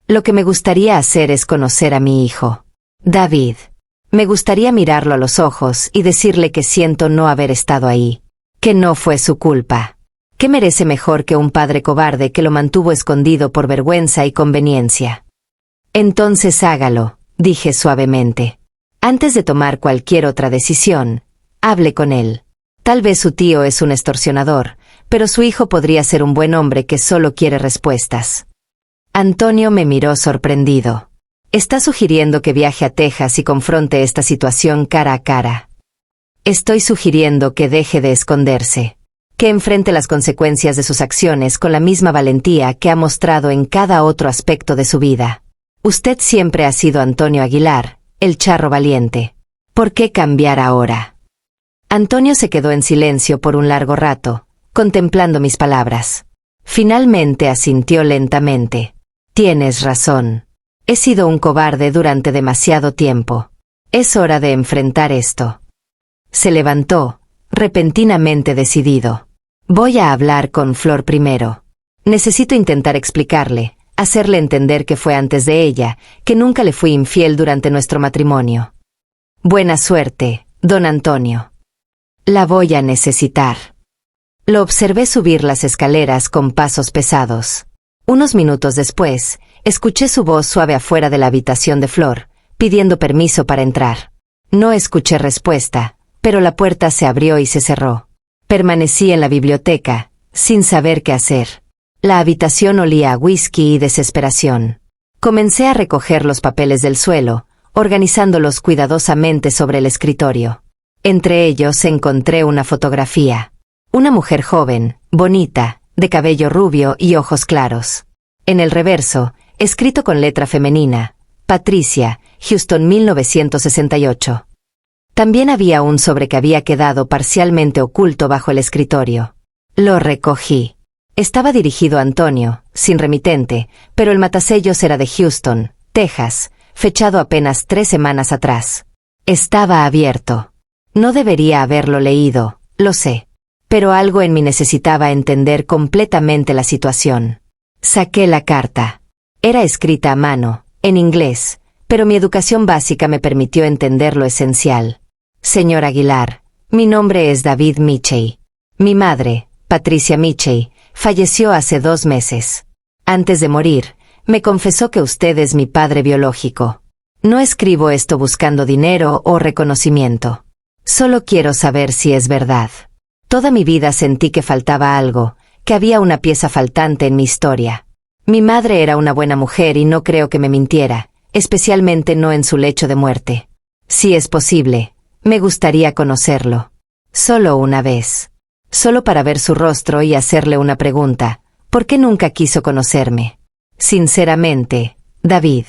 A: Lo que me gustaría hacer es conocer a mi hijo. David. Me gustaría mirarlo a los ojos y decirle que siento no haber estado ahí. Que no fue su culpa. Que merece mejor que un padre cobarde que lo mantuvo escondido por vergüenza y conveniencia. Entonces hágalo, dije suavemente. Antes de tomar cualquier otra decisión, hable con él. Tal vez su tío es un extorsionador, pero su hijo podría ser un buen hombre que solo quiere respuestas. Antonio me miró sorprendido. ¿Está sugiriendo que viaje a Texas y confronte esta situación cara a cara? Estoy sugiriendo que deje de esconderse. Que enfrente las consecuencias de sus acciones con la misma valentía que ha mostrado en cada otro aspecto de su vida. Usted siempre ha sido Antonio Aguilar, el charro valiente. ¿Por qué cambiar ahora? Antonio se quedó en silencio por un largo rato, contemplando mis palabras. Finalmente asintió lentamente. Tienes razón. He sido un cobarde durante demasiado tiempo. Es hora de enfrentar esto. Se levantó, repentinamente decidido. Voy a hablar con Flor primero. Necesito intentar explicarle, hacerle entender que fue antes de ella, que nunca le fui infiel durante nuestro matrimonio. Buena suerte, don Antonio. La voy a necesitar. Lo observé subir las escaleras con pasos pesados. Unos minutos después, escuché su voz suave afuera de la habitación de Flor, pidiendo permiso para entrar. No escuché respuesta, pero la puerta se abrió y se cerró. Permanecí en la biblioteca, sin saber qué hacer. La habitación olía a whisky y desesperación. Comencé a recoger los papeles del suelo, organizándolos cuidadosamente sobre el escritorio. Entre ellos encontré una fotografía. Una mujer joven, bonita, de cabello rubio y ojos claros. En el reverso, escrito con letra femenina, Patricia, Houston 1968. También había un sobre que había quedado parcialmente oculto bajo el escritorio. Lo recogí. Estaba dirigido a Antonio, sin remitente, pero el matasellos era de Houston, Texas, fechado apenas 3 semanas atrás. Estaba abierto. No debería haberlo leído, lo sé. Pero algo en mí necesitaba entender completamente la situación. Saqué la carta. Era escrita a mano, en inglés, pero mi educación básica me permitió entender lo esencial. Señor Aguilar, mi nombre es David Michei. Mi madre, Patricia Michei, falleció hace 2 meses. Antes de morir, me confesó que usted es mi padre biológico. No escribo esto buscando dinero o reconocimiento. Solo quiero saber si es verdad. Toda mi vida sentí que faltaba algo, que había una pieza faltante en mi historia. Mi madre era una buena mujer y no creo que me mintiera, especialmente no en su lecho de muerte. Si es posible, me gustaría conocerlo. Solo una vez. Solo para ver su rostro y hacerle una pregunta. ¿Por qué nunca quiso conocerme? Sinceramente, David.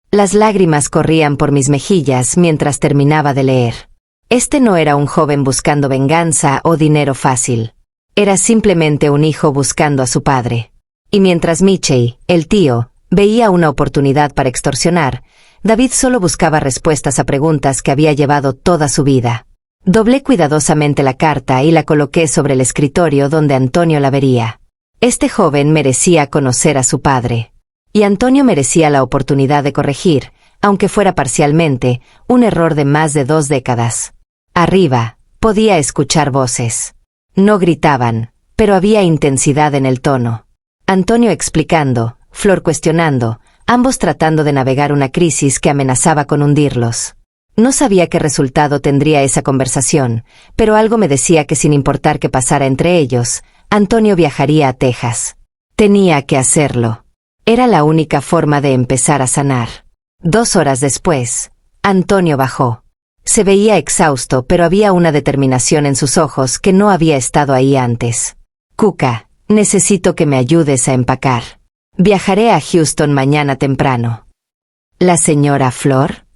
A: Las lágrimas corrían por mis mejillas mientras terminaba de leer. Este no era un joven buscando venganza o dinero fácil. Era simplemente un hijo buscando a su padre. Y mientras Michei, el tío, veía una oportunidad para extorsionar, David solo buscaba respuestas a preguntas que había llevado toda su vida. Doblé cuidadosamente la carta y la coloqué sobre el escritorio donde Antonio la vería. Este joven merecía conocer a su padre. Y Antonio merecía la oportunidad de corregir, aunque fuera parcialmente, un error de más de 2 décadas. Arriba, podía escuchar voces. No gritaban, pero había intensidad en el tono. Antonio explicando, Flor cuestionando, ambos tratando de navegar una crisis que amenazaba con hundirlos. No sabía qué resultado tendría esa conversación, pero algo me decía que sin importar qué pasara entre ellos, Antonio viajaría a Texas. Tenía que hacerlo. Era la única forma de empezar a sanar. 2 horas después, Antonio bajó. Se veía exhausto, pero había una determinación en sus ojos que no había estado ahí antes. Cuca, necesito que me ayudes a empacar. Viajaré a Houston mañana temprano. ¿La señora Flor?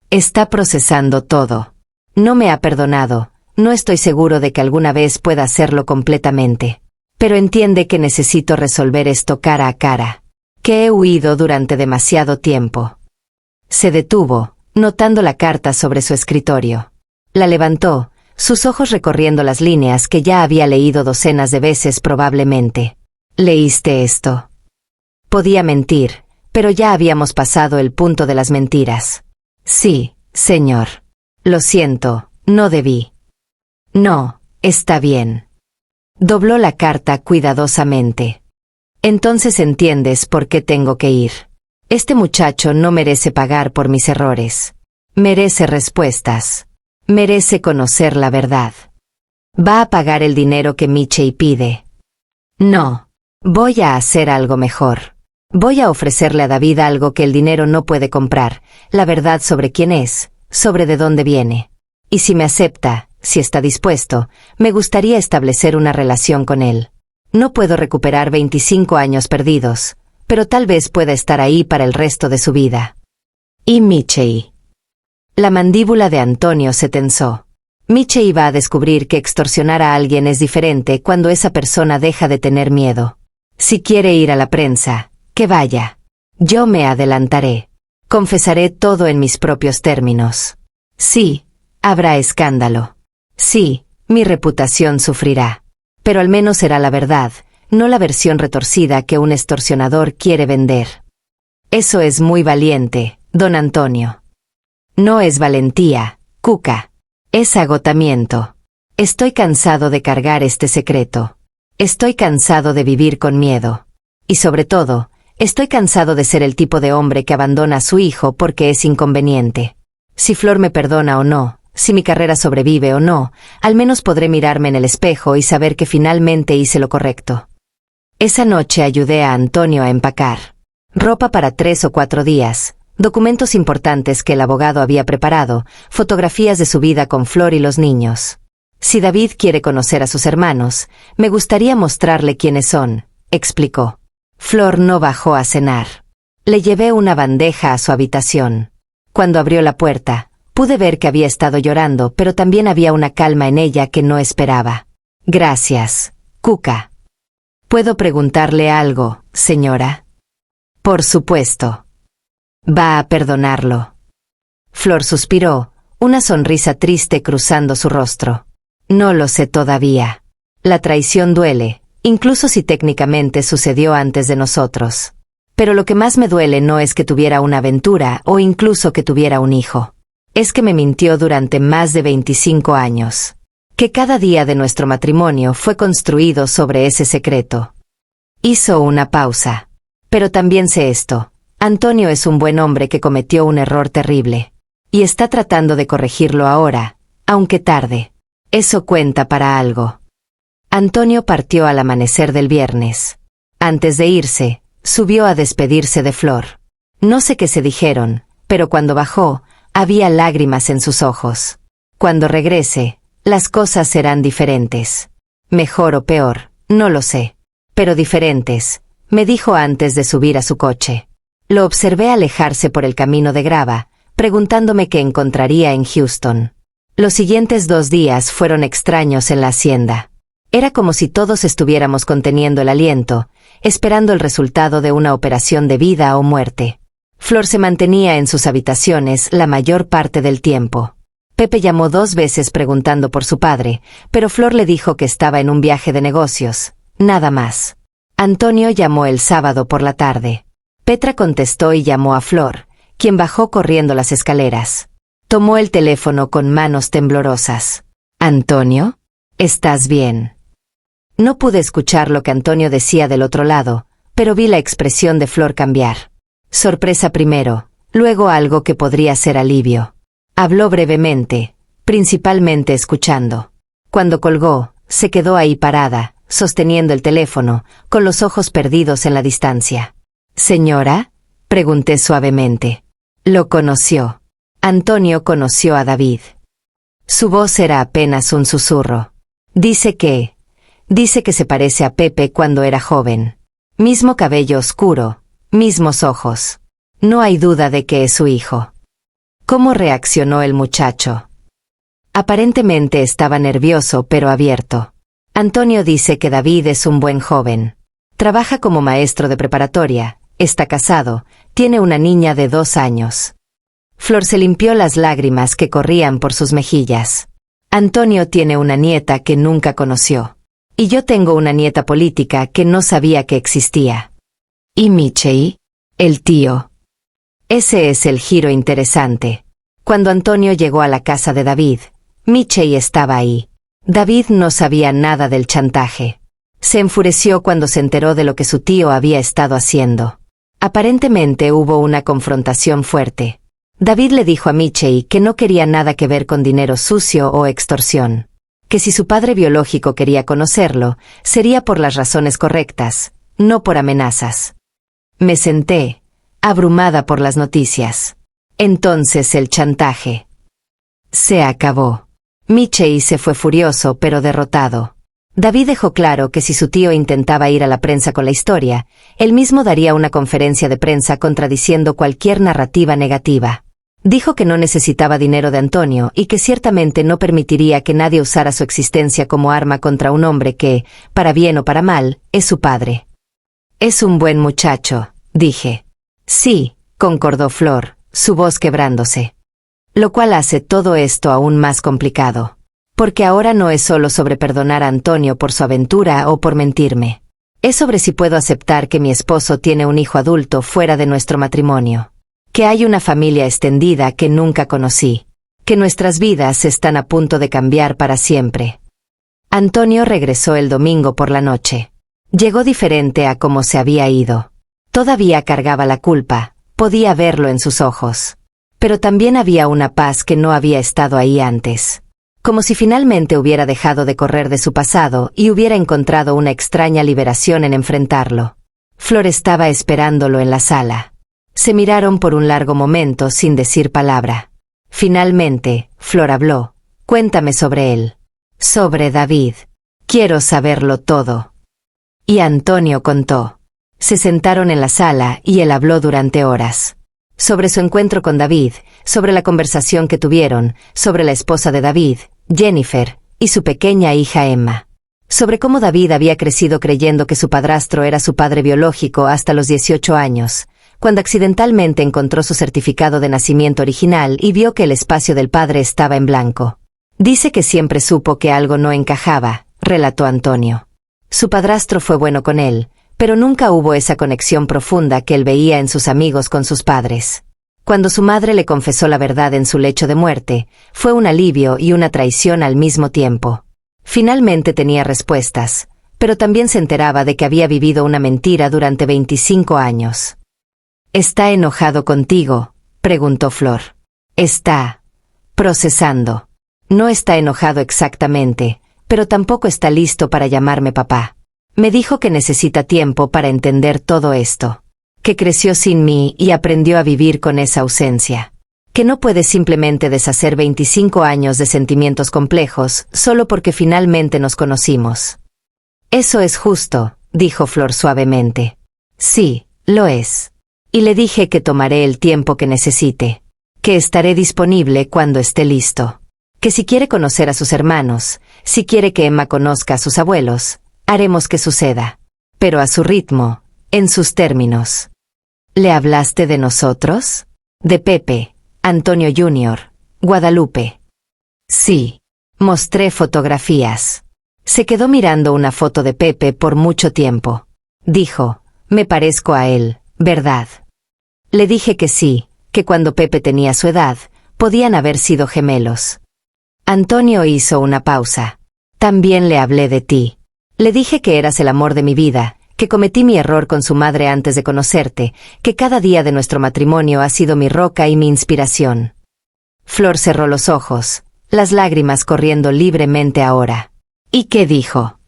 A: Está procesando todo. No me ha perdonado, no estoy seguro de que alguna vez pueda hacerlo completamente. Pero entiende que necesito resolver esto cara a cara. Que he huido durante demasiado tiempo. Se detuvo, notando la carta sobre su escritorio. La levantó, sus ojos recorriendo las líneas que ya había leído docenas de veces probablemente. ¿Leíste esto? Podía mentir, pero ya habíamos pasado el punto de las mentiras. Sí, señor. Lo siento, no debí. No, está bien. Dobló la carta cuidadosamente. Entonces entiendes por qué tengo que ir. Este muchacho no merece pagar por mis errores. Merece respuestas. Merece conocer la verdad. ¿Va a pagar el dinero que Michelle pide? No. Voy a hacer algo mejor. Voy a ofrecerle a David algo que el dinero no puede comprar, la verdad sobre quién es, sobre de dónde viene. Y si me acepta, si está dispuesto, me gustaría establecer una relación con él. No puedo recuperar 25 años perdidos, pero tal vez pueda estar ahí para el resto de su vida. ¿Y Michelle? La mandíbula de Antonio se tensó. Michelle iba a descubrir que extorsionar a alguien es diferente cuando esa persona deja de tener miedo. Si quiere ir a la prensa, que vaya. Yo me adelantaré. Confesaré todo en mis propios términos. Sí, habrá escándalo. Sí, mi reputación sufrirá. Pero al menos será la verdad, no la versión retorcida que un extorsionador quiere vender. Eso es muy valiente, don Antonio. No es valentía, Cuca. Es agotamiento. Estoy cansado de cargar este secreto. Estoy cansado de vivir con miedo. Y sobre todo, estoy cansado de ser el tipo de hombre que abandona a su hijo porque es inconveniente. Si Flor me perdona o no, si mi carrera sobrevive o no, al menos podré mirarme en el espejo y saber que finalmente hice lo correcto. Esa noche ayudé a Antonio a empacar. Ropa para 3 o 4 días, documentos importantes que el abogado había preparado, fotografías de su vida con Flor y los niños. Si David quiere conocer a sus hermanos, me gustaría mostrarle quiénes son, explicó. Flor no bajó a cenar. Le llevé una bandeja a su habitación. Cuando abrió la puerta, pude ver que había estado llorando, pero también había una calma en ella que no esperaba. Gracias, Cuca. ¿Puedo preguntarle algo, señora? Por supuesto. ¿Va a perdonarlo? Flor suspiró, una sonrisa triste cruzando su rostro. No lo sé todavía. La traición duele, incluso si técnicamente sucedió antes de nosotros. Pero lo que más me duele no es que tuviera una aventura o incluso que tuviera un hijo. Es que me mintió durante más de 25 años. Que cada día de nuestro matrimonio fue construido sobre ese secreto. Hizo una pausa. Pero también sé esto. Antonio es un buen hombre que cometió un error terrible. Y está tratando de corregirlo ahora, aunque tarde. Eso cuenta para algo. Antonio partió al amanecer del viernes. Antes de irse, subió a despedirse de Flor. No sé qué se dijeron, pero cuando bajó, había lágrimas en sus ojos. Cuando regrese, las cosas serán diferentes. Mejor o peor, no lo sé. Pero diferentes, me dijo antes de subir a su coche. Lo observé alejarse por el camino de grava, preguntándome qué encontraría en Houston. Los siguientes 2 días fueron extraños en la hacienda. Era como si todos estuviéramos conteniendo el aliento, esperando el resultado de una operación de vida o muerte. Flor se mantenía en sus habitaciones la mayor parte del tiempo. Pepe llamó 2 veces preguntando por su padre, pero Flor le dijo que estaba en un viaje de negocios, nada más. Antonio llamó el sábado por la tarde. Petra contestó y llamó a Flor, quien bajó corriendo las escaleras. Tomó el teléfono con manos temblorosas. «¿Antonio? ¿Estás bien?» No pude escuchar lo que Antonio decía del otro lado, pero vi la expresión de Flor cambiar. Sorpresa primero, luego algo que podría ser alivio. Habló brevemente, principalmente escuchando. Cuando colgó, se quedó ahí parada, sosteniendo el teléfono, con los ojos perdidos en la distancia. «¿Señora?», pregunté suavemente. Lo conoció. Antonio conoció a David. Su voz era apenas un susurro. Dice que Dice que se parece a Pepe cuando era joven. Mismo cabello oscuro, mismos ojos. No hay duda de que es su hijo. ¿Cómo reaccionó el muchacho? Aparentemente estaba nervioso pero abierto. Antonio dice que David es un buen joven. Trabaja como maestro de preparatoria, está casado, tiene una niña de 2 años. Flor se limpió las lágrimas que corrían por sus mejillas. Antonio tiene una nieta que nunca conoció. Y yo tengo una nieta política que no sabía que existía. ¿Y Michei? El tío. Ese es el giro interesante. Cuando Antonio llegó a la casa de David, Michei estaba ahí. David no sabía nada del chantaje. Se enfureció cuando se enteró de lo que su tío había estado haciendo. Aparentemente hubo una confrontación fuerte. David le dijo a Michei que no quería nada que ver con dinero sucio o extorsión. Que si su padre biológico quería conocerlo, sería por las razones correctas, no por amenazas. Me senté, abrumada por las noticias. Entonces el chantaje se acabó. Michei se fue furioso pero derrotado. David dejó claro que si su tío intentaba ir a la prensa con la historia, él mismo daría una conferencia de prensa contradiciendo cualquier narrativa negativa. Dijo que no necesitaba dinero de Antonio y que ciertamente no permitiría que nadie usara su existencia como arma contra un hombre que, para bien o para mal, es su padre. Es un buen muchacho, dije. Sí, concordó Flor, su voz quebrándose. Lo cual hace todo esto aún más complicado. Porque ahora no es solo sobre perdonar a Antonio por su aventura o por mentirme. Es sobre si puedo aceptar que mi esposo tiene un hijo adulto fuera de nuestro matrimonio. Que hay una familia extendida que nunca conocí. Que nuestras vidas están a punto de cambiar para siempre. Antonio regresó el domingo por la noche. Llegó diferente a como se había ido. Todavía cargaba la culpa, podía verlo en sus ojos. Pero también había una paz que no había estado ahí antes. Como si finalmente hubiera dejado de correr de su pasado y hubiera encontrado una extraña liberación en enfrentarlo. Flor estaba esperándolo en la sala. Se miraron por un largo momento sin decir palabra. Finalmente, Flor habló. Cuéntame sobre él. Sobre David. Quiero saberlo todo. Y Antonio contó. Se sentaron en la sala y él habló durante horas. Sobre su encuentro con David, sobre la conversación que tuvieron, sobre la esposa de David, Jennifer, y su pequeña hija Emma. Sobre cómo David había crecido creyendo que su padrastro era su padre biológico hasta los 18 años, cuando accidentalmente encontró su certificado de nacimiento original y vio que el espacio del padre estaba en blanco. Dice que siempre supo que algo no encajaba, relató Antonio. Su padrastro fue bueno con él, pero nunca hubo esa conexión profunda que él veía en sus amigos con sus padres. Cuando su madre le confesó la verdad en su lecho de muerte, fue un alivio y una traición al mismo tiempo. Finalmente tenía respuestas, pero también se enteraba de que había vivido una mentira durante 25 años. ¿Está enojado contigo?, preguntó Flor. Está procesando. No está enojado exactamente, pero tampoco está listo para llamarme papá. Me dijo que necesita tiempo para entender todo esto. Que creció sin mí y aprendió a vivir con esa ausencia. Que no puede simplemente deshacer 25 años de sentimientos complejos solo porque finalmente nos conocimos. Eso es justo, dijo Flor suavemente. Sí, lo es. Y le dije que tomaré el tiempo que necesite. Que estaré disponible cuando esté listo. Que si quiere conocer a sus hermanos, si quiere que Emma conozca a sus abuelos, haremos que suceda. Pero a su ritmo, en sus términos. ¿Le hablaste de nosotros? De Pepe, Antonio Jr., Guadalupe. Sí. Mostré fotografías. Se quedó mirando una foto de Pepe por mucho tiempo. Dijo, me parezco a él, ¿verdad? Le dije que sí, que cuando Pepe tenía su edad, podían haber sido gemelos. Antonio hizo una pausa. También le hablé de ti. Le dije que eras el amor de mi vida, que cometí mi error con su madre antes de conocerte, que cada día de nuestro matrimonio ha sido mi roca y mi inspiración. Flor cerró los ojos, las lágrimas corriendo libremente ahora. ¿Y qué dijo?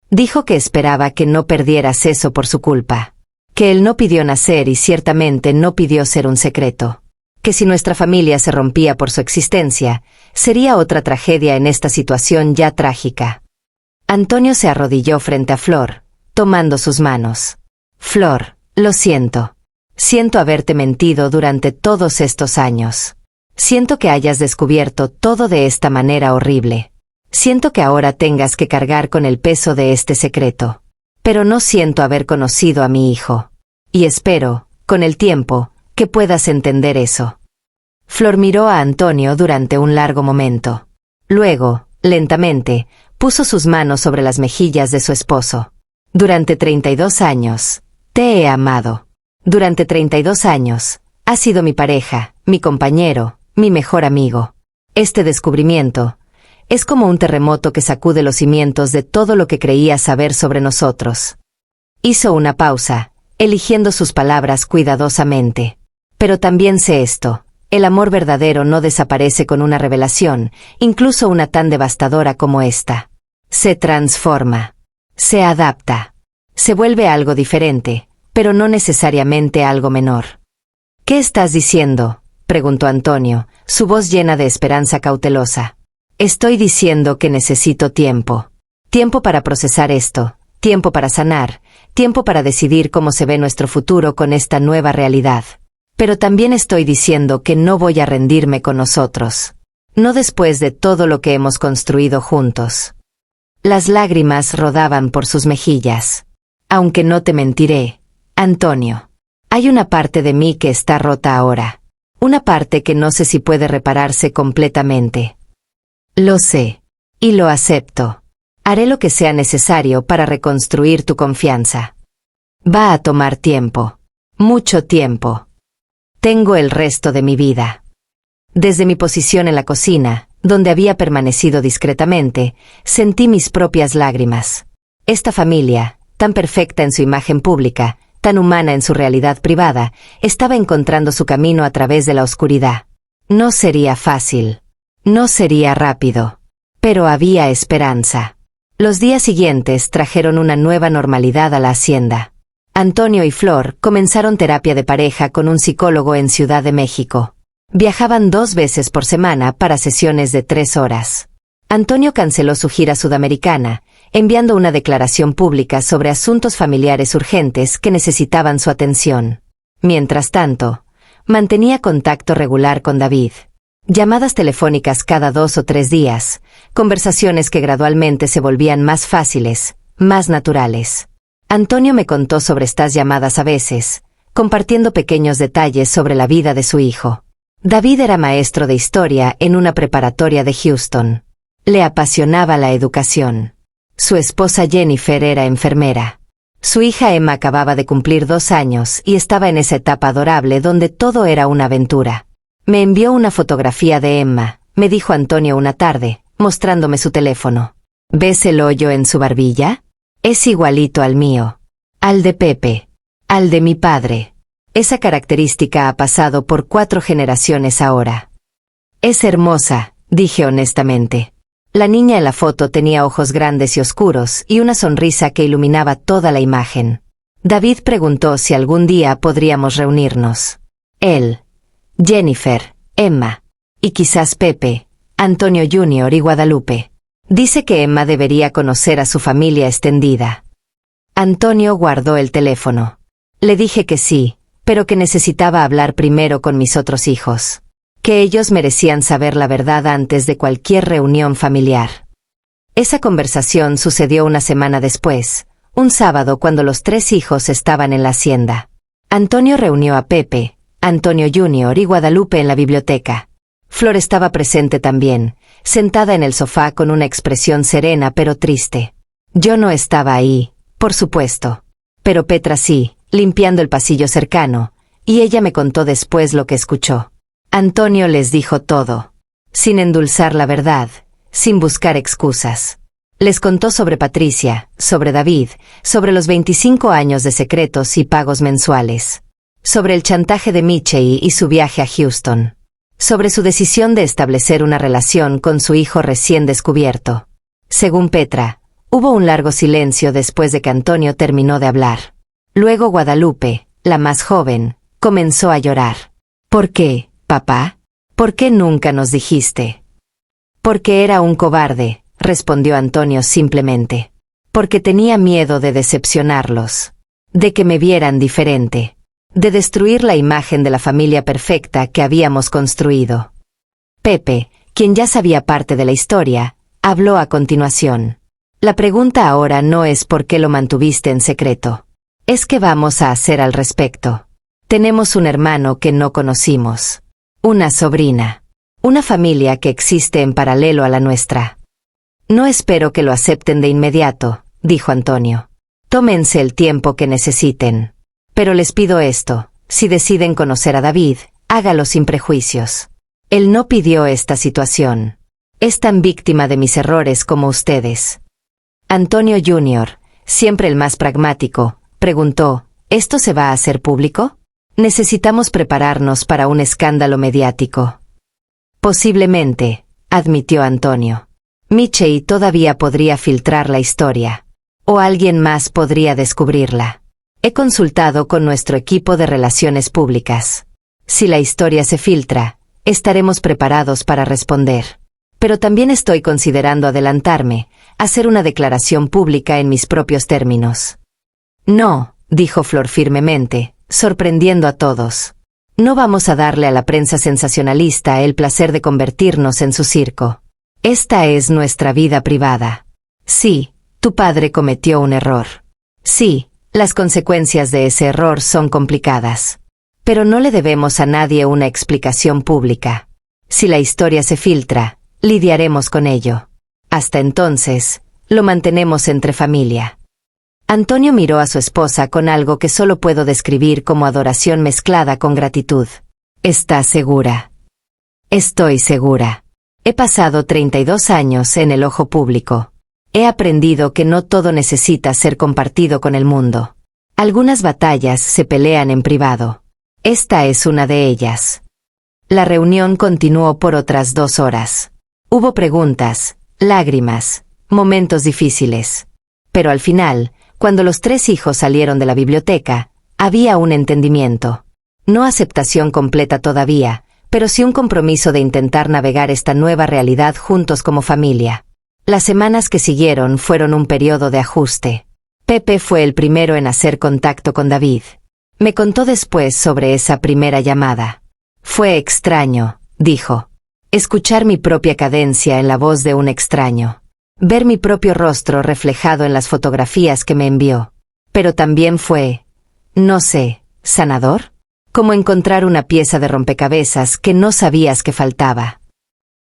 A: Dijo que esperaba que no perdieras eso por su culpa. Que él no pidió nacer y ciertamente no pidió ser un secreto. Que si nuestra familia se rompía por su existencia, sería otra tragedia en esta situación ya trágica. Antonio se arrodilló frente a Flor, tomando sus manos. Flor, lo siento. Siento haberte mentido durante todos estos años. Siento que hayas descubierto todo de esta manera horrible. Siento que ahora tengas que cargar con el peso de este secreto. Pero no siento haber conocido a mi hijo. Y espero, con el tiempo, que puedas entender eso. Flor miró a Antonio durante un largo momento. Luego, lentamente, puso sus manos sobre las mejillas de su esposo. Durante 32 años, te he amado. Durante 32 años, has sido mi pareja, mi compañero, mi mejor amigo. Este descubrimiento es como un terremoto que sacude los cimientos de todo lo que creías saber sobre nosotros. Hizo una pausa, eligiendo sus palabras cuidadosamente. Pero también sé esto. El amor verdadero no desaparece con una revelación, incluso una tan devastadora como esta. Se transforma. Se adapta. Se vuelve algo diferente, pero no necesariamente algo menor. ¿Qué estás diciendo?, preguntó Antonio, su voz llena de esperanza cautelosa. Estoy diciendo que necesito tiempo. Tiempo para procesar esto, tiempo para sanar, tiempo para decidir cómo se ve nuestro futuro con esta nueva realidad. Pero también estoy diciendo que no voy a rendirme con nosotros. No después de todo lo que hemos construido juntos. Las lágrimas rodaban por sus mejillas. Aunque no te mentiré, Antonio. Hay una parte de mí que está rota ahora. Una parte que no sé si puede repararse completamente. Lo sé. Y lo acepto. Haré lo que sea necesario para reconstruir tu confianza. Va a tomar tiempo. Mucho tiempo. Tengo el resto de mi vida. Desde mi posición en la cocina, donde había permanecido discretamente, sentí mis propias lágrimas. Esta familia, tan perfecta en su imagen pública, tan humana en su realidad privada, estaba encontrando su camino a través de la oscuridad. No sería fácil. No sería rápido. Pero había esperanza. Los días siguientes trajeron una nueva normalidad a la hacienda. Antonio y Flor comenzaron terapia de pareja con un psicólogo en Ciudad de México. Viajaban 2 veces por semana para sesiones de 3 horas. Antonio canceló su gira sudamericana, enviando una declaración pública sobre asuntos familiares urgentes que necesitaban su atención. Mientras tanto, mantenía contacto regular con David. Llamadas telefónicas cada 2 o 3 días, conversaciones que gradualmente se volvían más fáciles, más naturales. Antonio me contó sobre estas llamadas a veces, compartiendo pequeños detalles sobre la vida de su hijo. David era maestro de historia en una preparatoria de Houston. Le apasionaba la educación. Su esposa Jennifer era enfermera. Su hija Emma acababa de cumplir 2 años y estaba en esa etapa adorable donde todo era una aventura. Me envió una fotografía de Emma, me dijo Antonio una tarde, mostrándome su teléfono. ¿Ves el hoyo en su barbilla? Es igualito al mío. Al de Pepe. Al de mi padre. Esa característica ha pasado por 4 generaciones ahora. Es hermosa, dije honestamente. La niña en la foto tenía ojos grandes y oscuros y una sonrisa que iluminaba toda la imagen. David preguntó si algún día podríamos reunirnos. Él, Jennifer, Emma, y quizás Pepe, Antonio Jr. y Guadalupe. Dice que Emma debería conocer a su familia extendida. Antonio guardó el teléfono. Le dije que sí, pero que necesitaba hablar primero con mis otros hijos. Que ellos merecían saber la verdad antes de cualquier reunión familiar. Esa conversación sucedió una semana después, un sábado cuando los 3 hijos estaban en la hacienda. Antonio reunió a Pepe, Antonio Jr. y Guadalupe en la biblioteca. Flor estaba presente también, sentada en el sofá con una expresión serena pero triste. Yo no estaba ahí, por supuesto. Pero Petra sí, limpiando el pasillo cercano, y ella me contó después lo que escuchó. Antonio les dijo todo, sin endulzar la verdad, sin buscar excusas. Les contó sobre Patricia, sobre David, sobre los 25 años de secretos y pagos mensuales. Sobre el chantaje de Michelle y su viaje a Houston. Sobre su decisión de establecer una relación con su hijo recién descubierto. Según Petra, hubo un largo silencio después de que Antonio terminó de hablar. Luego Guadalupe, la más joven, comenzó a llorar. ¿Por qué, papá? ¿Por qué nunca nos dijiste? Porque era un cobarde, respondió Antonio simplemente. Porque tenía miedo de decepcionarlos, de que me vieran diferente, de destruir la imagen de la familia perfecta que habíamos construido. Pepe, quien ya sabía parte de la historia, habló a continuación. La pregunta ahora no es por qué lo mantuviste en secreto. Es qué vamos a hacer al respecto. Tenemos un hermano que no conocimos. Una sobrina. Una familia que existe en paralelo a la nuestra. No espero que lo acepten de inmediato, dijo Antonio. Tómense el tiempo que necesiten. Pero les pido esto, si deciden conocer a David, hágalo sin prejuicios. Él no pidió esta situación. Es tan víctima de mis errores como ustedes. Antonio Jr., siempre el más pragmático, preguntó, ¿esto se va a hacer público? Necesitamos prepararnos para un escándalo mediático. Posiblemente, admitió Antonio. Michei todavía podría filtrar la historia. O alguien más podría descubrirla. He consultado con nuestro equipo de relaciones públicas. Si la historia se filtra, estaremos preparados para responder. Pero también estoy considerando adelantarme, hacer una declaración pública en mis propios términos. No, dijo Flor firmemente, sorprendiendo a todos. No vamos a darle a la prensa sensacionalista el placer de convertirnos en su circo. Esta es nuestra vida privada. Sí, tu padre cometió un error. Sí, las consecuencias de ese error son complicadas. Pero no le debemos a nadie una explicación pública. Si la historia se filtra, lidiaremos con ello. Hasta entonces, lo mantenemos entre familia. Antonio miró a su esposa con algo que solo puedo describir como adoración mezclada con gratitud. ¿Estás segura? Estoy segura. He pasado 32 años en el ojo público. He aprendido que no todo necesita ser compartido con el mundo. Algunas batallas se pelean en privado. Esta es una de ellas. La reunión continuó por otras 2 horas. Hubo preguntas, lágrimas, momentos difíciles. Pero al final, cuando los 3 hijos salieron de la biblioteca, había un entendimiento. No aceptación completa todavía, pero sí un compromiso de intentar navegar esta nueva realidad juntos como familia. Las semanas que siguieron fueron un periodo de ajuste. Pepe fue el primero en hacer contacto con David. Me contó después sobre esa primera llamada. Fue extraño, dijo. Escuchar mi propia cadencia en la voz de un extraño. Ver mi propio rostro reflejado en las fotografías que me envió. Pero también fue, no sé, ¿sanador? Como encontrar una pieza de rompecabezas que no sabías que faltaba.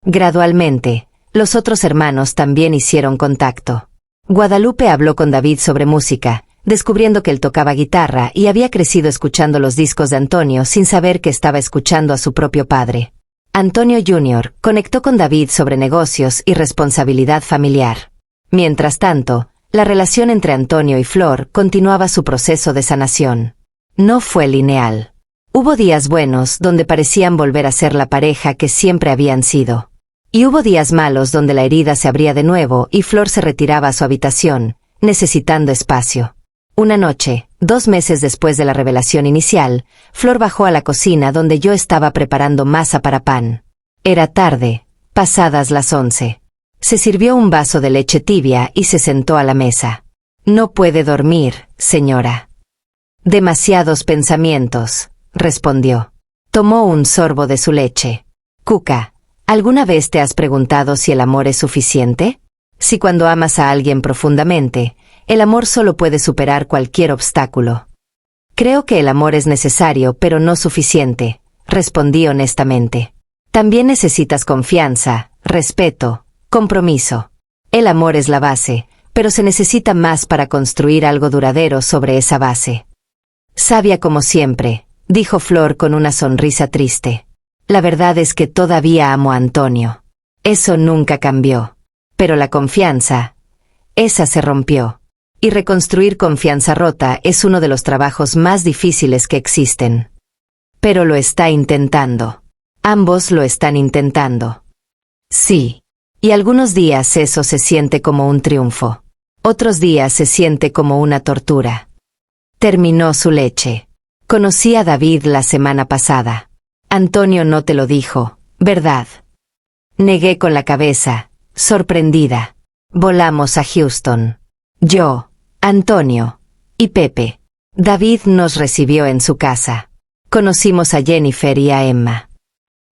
A: Gradualmente, los otros hermanos también hicieron contacto. Guadalupe habló con David sobre música, descubriendo que él tocaba guitarra y había crecido escuchando los discos de Antonio sin saber que estaba escuchando a su propio padre. Antonio Jr. conectó con David sobre negocios y responsabilidad familiar. Mientras tanto, la relación entre Antonio y Flor continuaba su proceso de sanación. No fue lineal. Hubo días buenos donde parecían volver a ser la pareja que siempre habían sido. Y hubo días malos donde la herida se abría de nuevo y Flor se retiraba a su habitación, necesitando espacio. Una noche, 2 meses después de la revelación inicial, Flor bajó a la cocina donde yo estaba preparando masa para pan. Era tarde, pasadas las 11. Se sirvió un vaso de leche tibia y se sentó a la mesa. No puede dormir, señora. Demasiados pensamientos, respondió. Tomó un sorbo de su leche. Cuca, ¿alguna vez te has preguntado si el amor es suficiente? Si cuando amas a alguien profundamente, el amor solo puede superar cualquier obstáculo. Creo que el amor es necesario pero no suficiente, respondí honestamente. También necesitas confianza, respeto, compromiso. El amor es la base, pero se necesita más para construir algo duradero sobre esa base. Sabia como siempre, dijo Flor con una sonrisa triste. La verdad es que todavía amo a Antonio. Eso nunca cambió. Pero la confianza, esa se rompió. Y reconstruir confianza rota es uno de los trabajos más difíciles que existen. Pero lo está intentando. Ambos lo están intentando. Sí. Y algunos días eso se siente como un triunfo. Otros días se siente como una tortura. Terminó su leche. Conocí a David la semana pasada. Antonio no te lo dijo, ¿verdad? Negué con la cabeza, sorprendida. Volamos a Houston. Yo, Antonio y Pepe. David nos recibió en su casa. Conocimos a Jennifer y a Emma.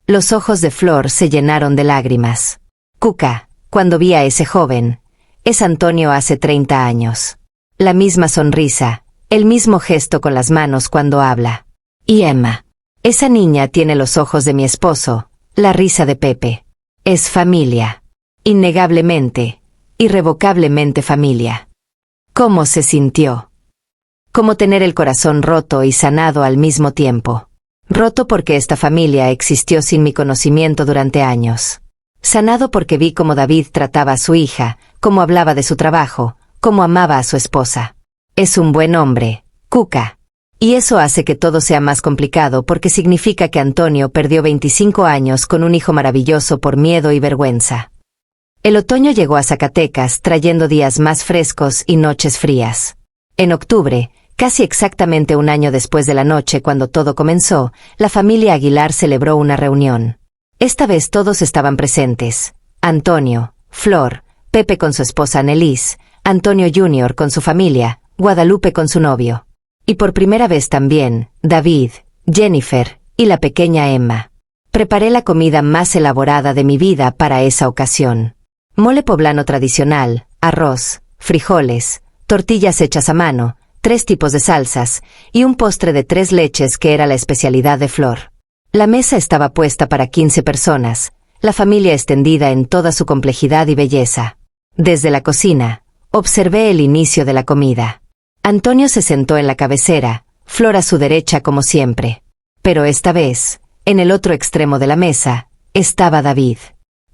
A: Los ojos de Flor se llenaron de lágrimas. Cuca, cuando vi a ese joven, es Antonio hace 30 años. La misma sonrisa, el mismo gesto con las manos cuando habla. Y Emma. Esa niña tiene los ojos de mi esposo, la risa de Pepe. Es familia. Innegablemente, irrevocablemente familia. ¿Cómo se sintió? Como tener el corazón roto y sanado al mismo tiempo. Roto porque esta familia existió sin mi conocimiento durante años. Sanado porque vi cómo David trataba a su hija, cómo hablaba de su trabajo, cómo amaba a su esposa. Es un buen hombre, Cuca. Y eso hace que todo sea más complicado porque significa que Antonio perdió 25 años con un hijo maravilloso por miedo y vergüenza. El otoño llegó a Zacatecas trayendo días más frescos y noches frías. En octubre, casi exactamente un año después de la noche cuando todo comenzó, la familia Aguilar celebró una reunión. Esta vez todos estaban presentes. Antonio, Flor, Pepe con su esposa Annelise, Antonio Jr. con su familia, Guadalupe con su novio. Y por primera vez también, David, Jennifer y la pequeña Emma. Preparé la comida más elaborada de mi vida para esa ocasión. Mole poblano tradicional, arroz, frijoles, tortillas hechas a mano, 3 tipos de salsas, y un postre de 3 leches que era la especialidad de Flor. La mesa estaba puesta para 15 personas, la familia extendida en toda su complejidad y belleza. Desde la cocina, observé el inicio de la comida. Antonio se sentó en la cabecera, Flor a su derecha como siempre. Pero esta vez, en el otro extremo de la mesa, estaba David.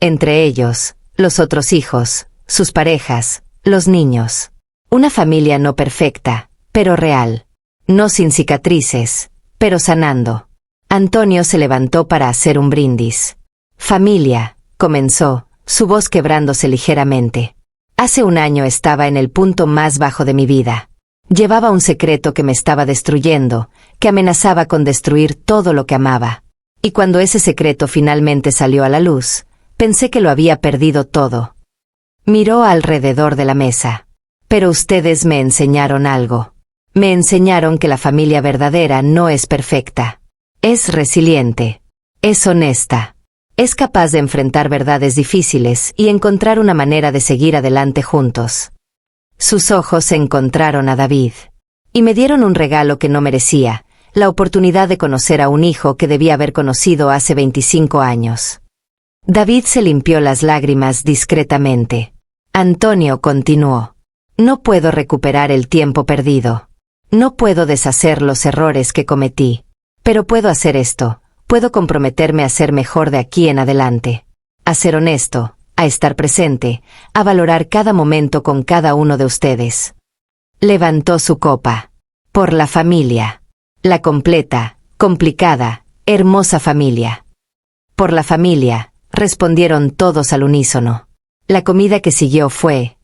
A: Entre ellos, los otros hijos, sus parejas, los niños. Una familia no perfecta, pero real. No sin cicatrices, pero sanando. Antonio se levantó para hacer un brindis. Familia, comenzó, su voz quebrándose ligeramente. Hace un año estaba en el punto más bajo de mi vida. Llevaba un secreto que me estaba destruyendo, que amenazaba con destruir todo lo que amaba. Y cuando ese secreto finalmente salió a la luz, pensé que lo había perdido todo. Miró alrededor de la mesa. Pero ustedes me enseñaron algo. Me enseñaron que la familia verdadera no es perfecta. Es resiliente. Es honesta. Es capaz de enfrentar verdades difíciles y encontrar una manera de seguir adelante juntos. Sus ojos encontraron a David. Y me dieron un regalo que no merecía, la oportunidad de conocer a un hijo que debía haber conocido hace 25 años. David se limpió las lágrimas discretamente. Antonio continuó. No puedo recuperar el tiempo perdido. No puedo deshacer los errores que cometí. Pero puedo hacer esto, puedo comprometerme a ser mejor de aquí en adelante. A ser honesto, a estar presente, a valorar cada momento con cada uno de ustedes. Levantó su copa. Por la familia. La completa, complicada, hermosa familia. Por la familia, respondieron todos al unísono. La comida que siguió fue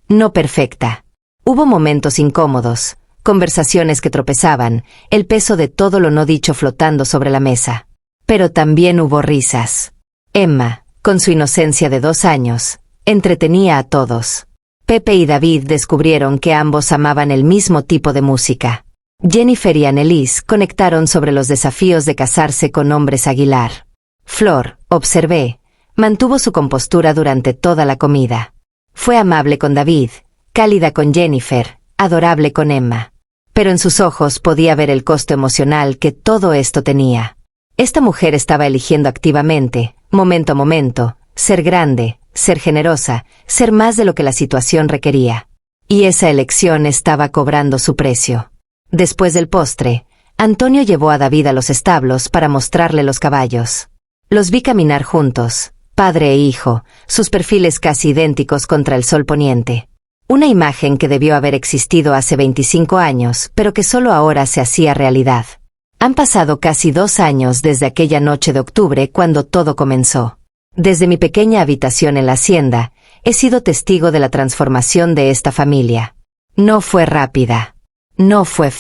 A: no perfecta. Hubo momentos incómodos, conversaciones que tropezaban, el peso de todo lo no dicho flotando sobre la mesa. Pero también hubo risas. Emma, con su inocencia de 2 años, entretenía a todos. Pepe y David descubrieron que ambos amaban el mismo tipo de música. Jennifer y Annelise conectaron sobre los desafíos de casarse con hombres Aguilar. Flor, observé, mantuvo su compostura durante toda la comida. Fue amable con David, cálida con Jennifer, adorable con Emma. Pero en sus ojos podía ver el costo emocional que todo esto tenía. Esta mujer estaba eligiendo activamente, momento a momento, ser grande, ser generosa, ser más de lo que la situación requería. Y esa elección estaba cobrando su precio. Después del postre, Antonio llevó a David a los establos para mostrarle los caballos. Los vi caminar juntos, padre e hijo, sus perfiles casi idénticos contra el sol poniente. Una imagen que debió haber existido hace 25 años, pero que solo ahora se hacía realidad. Han pasado casi 2 años desde aquella noche de octubre cuando todo comenzó. Desde mi pequeña habitación en la hacienda, he sido testigo de la transformación de esta familia. No fue rápida. No fue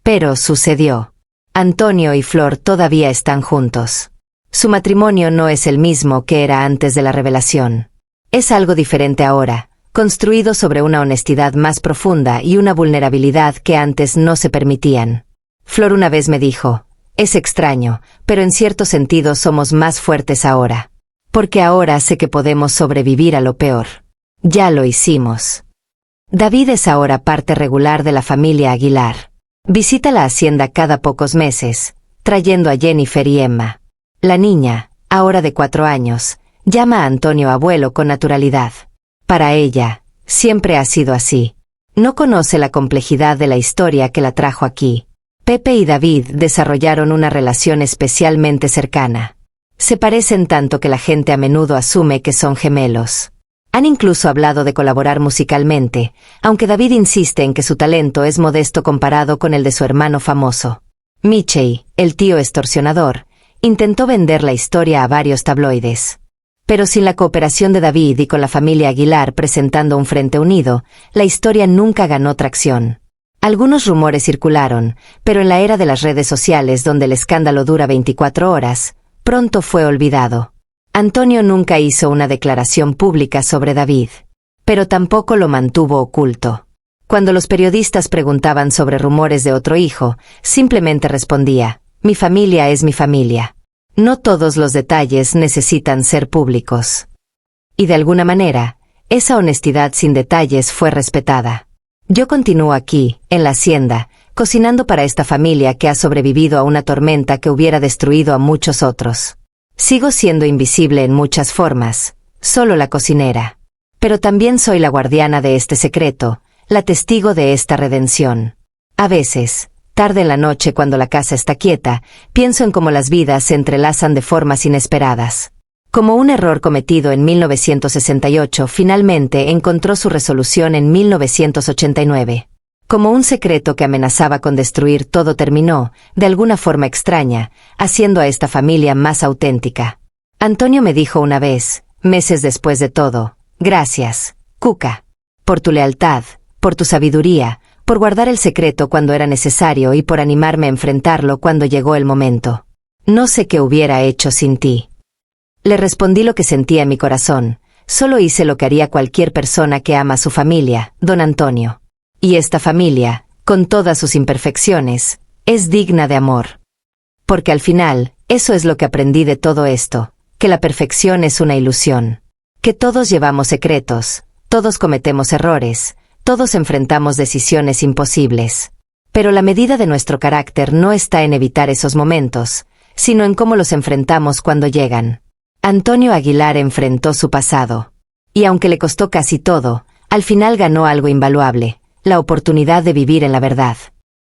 A: pero sucedió. Antonio y Flor todavía están juntos. Su matrimonio no es el mismo que era antes de la revelación. Es algo diferente ahora, construido sobre una honestidad más profunda y una vulnerabilidad que antes no se permitían. Flor una vez me dijo, es extraño, pero en cierto sentido somos más fuertes ahora. Porque ahora sé que podemos sobrevivir a lo peor. Ya lo hicimos. David es ahora parte regular de la familia Aguilar. Visita la hacienda cada pocos meses, trayendo a Jennifer y Emma. La niña, ahora de 4 años, llama a Antonio abuelo con naturalidad. Para ella, siempre ha sido así. No conoce la complejidad de la historia que la trajo aquí. Pepe y David desarrollaron una relación especialmente cercana. Se parecen tanto que la gente a menudo asume que son gemelos. Han incluso hablado de colaborar musicalmente, aunque David insiste en que su talento es modesto comparado con el de su hermano famoso. Michey, el tío extorsionador, intentó vender la historia a varios tabloides. Pero sin la cooperación de David y con la familia Aguilar presentando un frente unido, la historia nunca ganó tracción. Algunos rumores circularon, pero en la era de las redes sociales donde el escándalo dura 24 horas, pronto fue olvidado. Antonio nunca hizo una declaración pública sobre David, pero tampoco lo mantuvo oculto. Cuando los periodistas preguntaban sobre rumores de otro hijo, simplemente respondía, mi familia es mi familia. No todos los detalles necesitan ser públicos. Y de alguna manera, esa honestidad sin detalles fue respetada. Yo continúo aquí, en la hacienda, cocinando para esta familia que ha sobrevivido a una tormenta que hubiera destruido a muchos otros. Sigo siendo invisible en muchas formas, solo la cocinera. Pero también soy la guardiana de este secreto, la testigo de esta redención. A veces, tarde en la noche cuando la casa está quieta, pienso en cómo las vidas se entrelazan de formas inesperadas. Como un error cometido en 1968 finalmente encontró su resolución en 1989. Como un secreto que amenazaba con destruir todo terminó, de alguna forma extraña, haciendo a esta familia más auténtica. Antonio me dijo una vez, meses después de todo, gracias, Cuca, por tu lealtad, por tu sabiduría, por guardar el secreto cuando era necesario y por animarme a enfrentarlo cuando llegó el momento. No sé qué hubiera hecho sin ti. Le respondí lo que sentía en mi corazón, solo hice lo que haría cualquier persona que ama a su familia, don Antonio. Y esta familia, con todas sus imperfecciones, es digna de amor. Porque al final, eso es lo que aprendí de todo esto, que la perfección es una ilusión. Que todos llevamos secretos, todos cometemos errores, todos enfrentamos decisiones imposibles. Pero la medida de nuestro carácter no está en evitar esos momentos, sino en cómo los enfrentamos cuando llegan. Antonio Aguilar enfrentó su pasado. Y aunque le costó casi todo, al final ganó algo invaluable, la oportunidad de vivir en la verdad.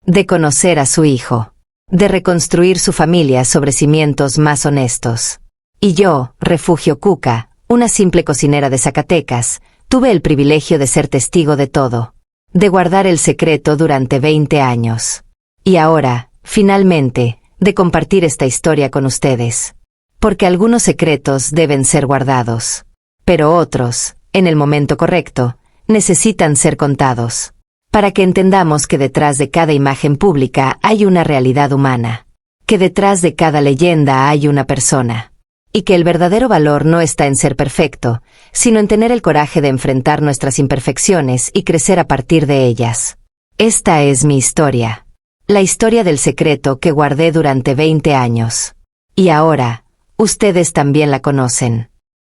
A: De conocer a su hijo. De reconstruir su familia sobre cimientos más honestos. Y yo, Refugio Cuca, una simple cocinera de Zacatecas, tuve el privilegio de ser testigo de todo. De guardar el secreto durante 20 años. Y ahora, finalmente, de compartir esta historia con ustedes. Porque algunos secretos deben ser guardados. Pero otros, en el momento correcto, necesitan ser contados. Para que entendamos que detrás de cada imagen pública hay una realidad humana. Que detrás de cada leyenda hay una persona. Y que el verdadero valor no está en ser perfecto, sino en tener el coraje de enfrentar nuestras imperfecciones y crecer a partir de ellas. Esta es mi historia. La historia del secreto que guardé durante 20 años. Y ahora, ustedes también la conocen.